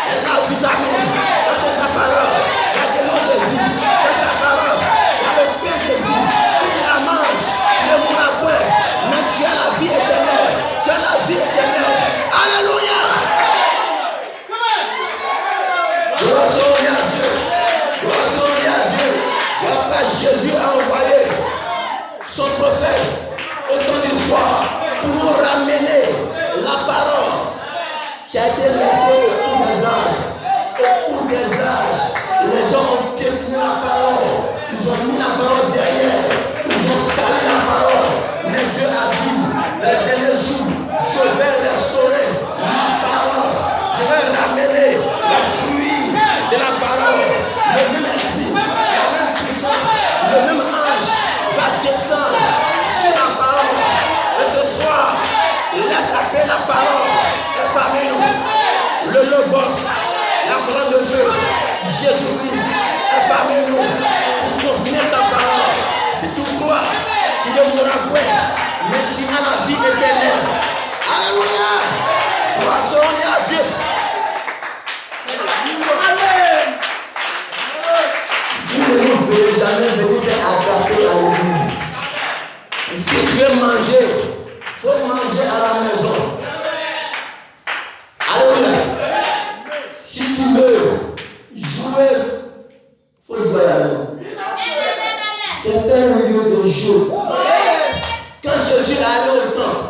il y a la vitamine. Dans sa parole, il y a des noms de vie. Dans sa parole, il y a le pain de vie. Si tu la manges, tu ne mourras point. Mais tu as la vie éternelle. Tu as la vie éternelle. Alléluia. Gloire à Dieu. Gloire à Dieu. Voilà, Jésus a envoyé son prophète au temps du soir pour nous ramener la parole qui a été laissée au cours des âges. Au cours des âges, les gens ont piétiné la parole. Ils ont mis la parole derrière. Ils ont scalé la parole. Mais Dieu a dit, les derniers jours, je vais restaurer ma parole. Je vais ramener le fruit de la parole. Le même esprit, la même puissance, le même ange va descendre sur la parole. Et ce soir, laisse appeler la parole est parmi nous. Le Logos, la parole de Dieu, Jésus-Christ, est parmi nous pour confirmer sa parole. C'est tout toi qui demeura vrai, mais tu as la vie éternelle. Alléluia. Gloire à Dieu. Vous ne vous verrez jamais venir attraper à l'église. Si tu veux manger, il faut manger à la maison. Alléluia. Si tu veux jouer, il faut jouer à la maison. C'est un lieu de jeu. Quand Jésus est allé au temple,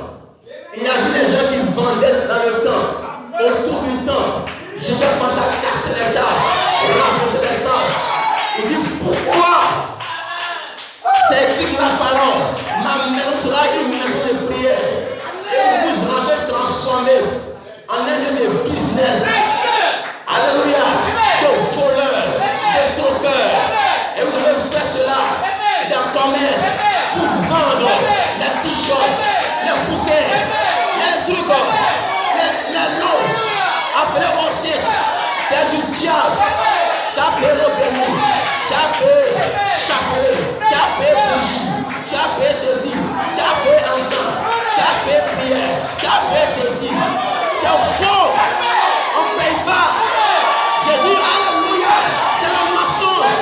il a vu les gens qui vendaient dans le temple. Autour du temple, Jésus a commencé à casser les tables, renverser les tables. Il dit pourquoi? C'est écrit dans la parole. Ma maison sera une maison de prière. Et vous avez transformé en un de business. Alléluia. De voleurs, de troqueurs. Et vous avez fait cela dans commerce pour vendre les t-shirts, les bouquets, les trucs, les noms. Appelez aussi, c'est du diable. Tu as payé le béni, tu as payé chapelet, tu as payé bougie, tu as payé ceci, tu as payé ensemble, tu as payé prière, tu as payé ceci. C'est faux, on ne paye pas. Jésus, alléluia, c'est le mensonge.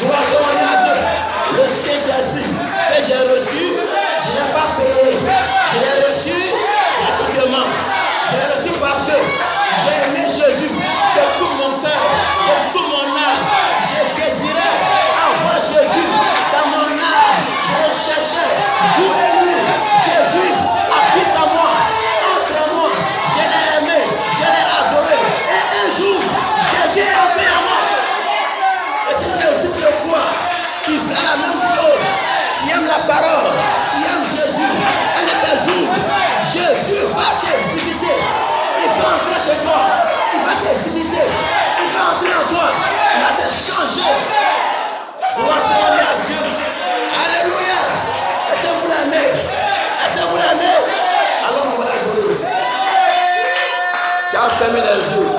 Gloire à Dieu. Le Saint-Esprit que j'ai reçu, je n'ai pas payé. Je l'ai reçu gratuitement. Je l'ai reçu parce que j'ai aimé Jésus de tout mon cœur, de tout mon âme. Je désirais avoir Jésus dans mon âme. Je le cherchais jour et nuit. Jésus habite en moi, entre moi. Je l'ai aimé, je l'ai adoré. Et un jour, Jésus est entré en moi. Et c'est le type de quoi qui fait la même chose, qui aime la parole, qui aime Jésus. Un de ces jours, Jésus va te visiter. Il va entrer chez toi. Il va te visiter. Il va entrer en toi. Il va te changer. Gloire à Dieu. Alléluia. Est-ce que vous l'aimez? Est-ce que vous l'aimez? Alors on va l'adorer. Tu as fermé les yeux.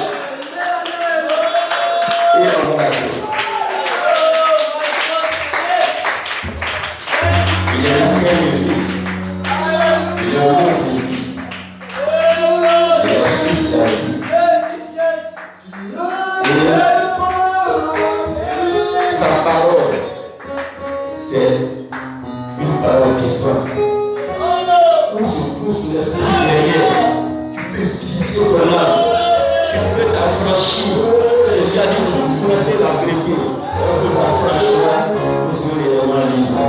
Et on va l'adorer. Il est un de vie. Il est un de vie. Il est aussi la vie. Et sa parole, c'est une parole vivante. Où se pousse l'esprit derrière, tu peux visiter ton âme. Tu peux t'affranchir. Jésus a dit, vous connaissez la vérité. On vous affranchira, vous serez vraiment libre.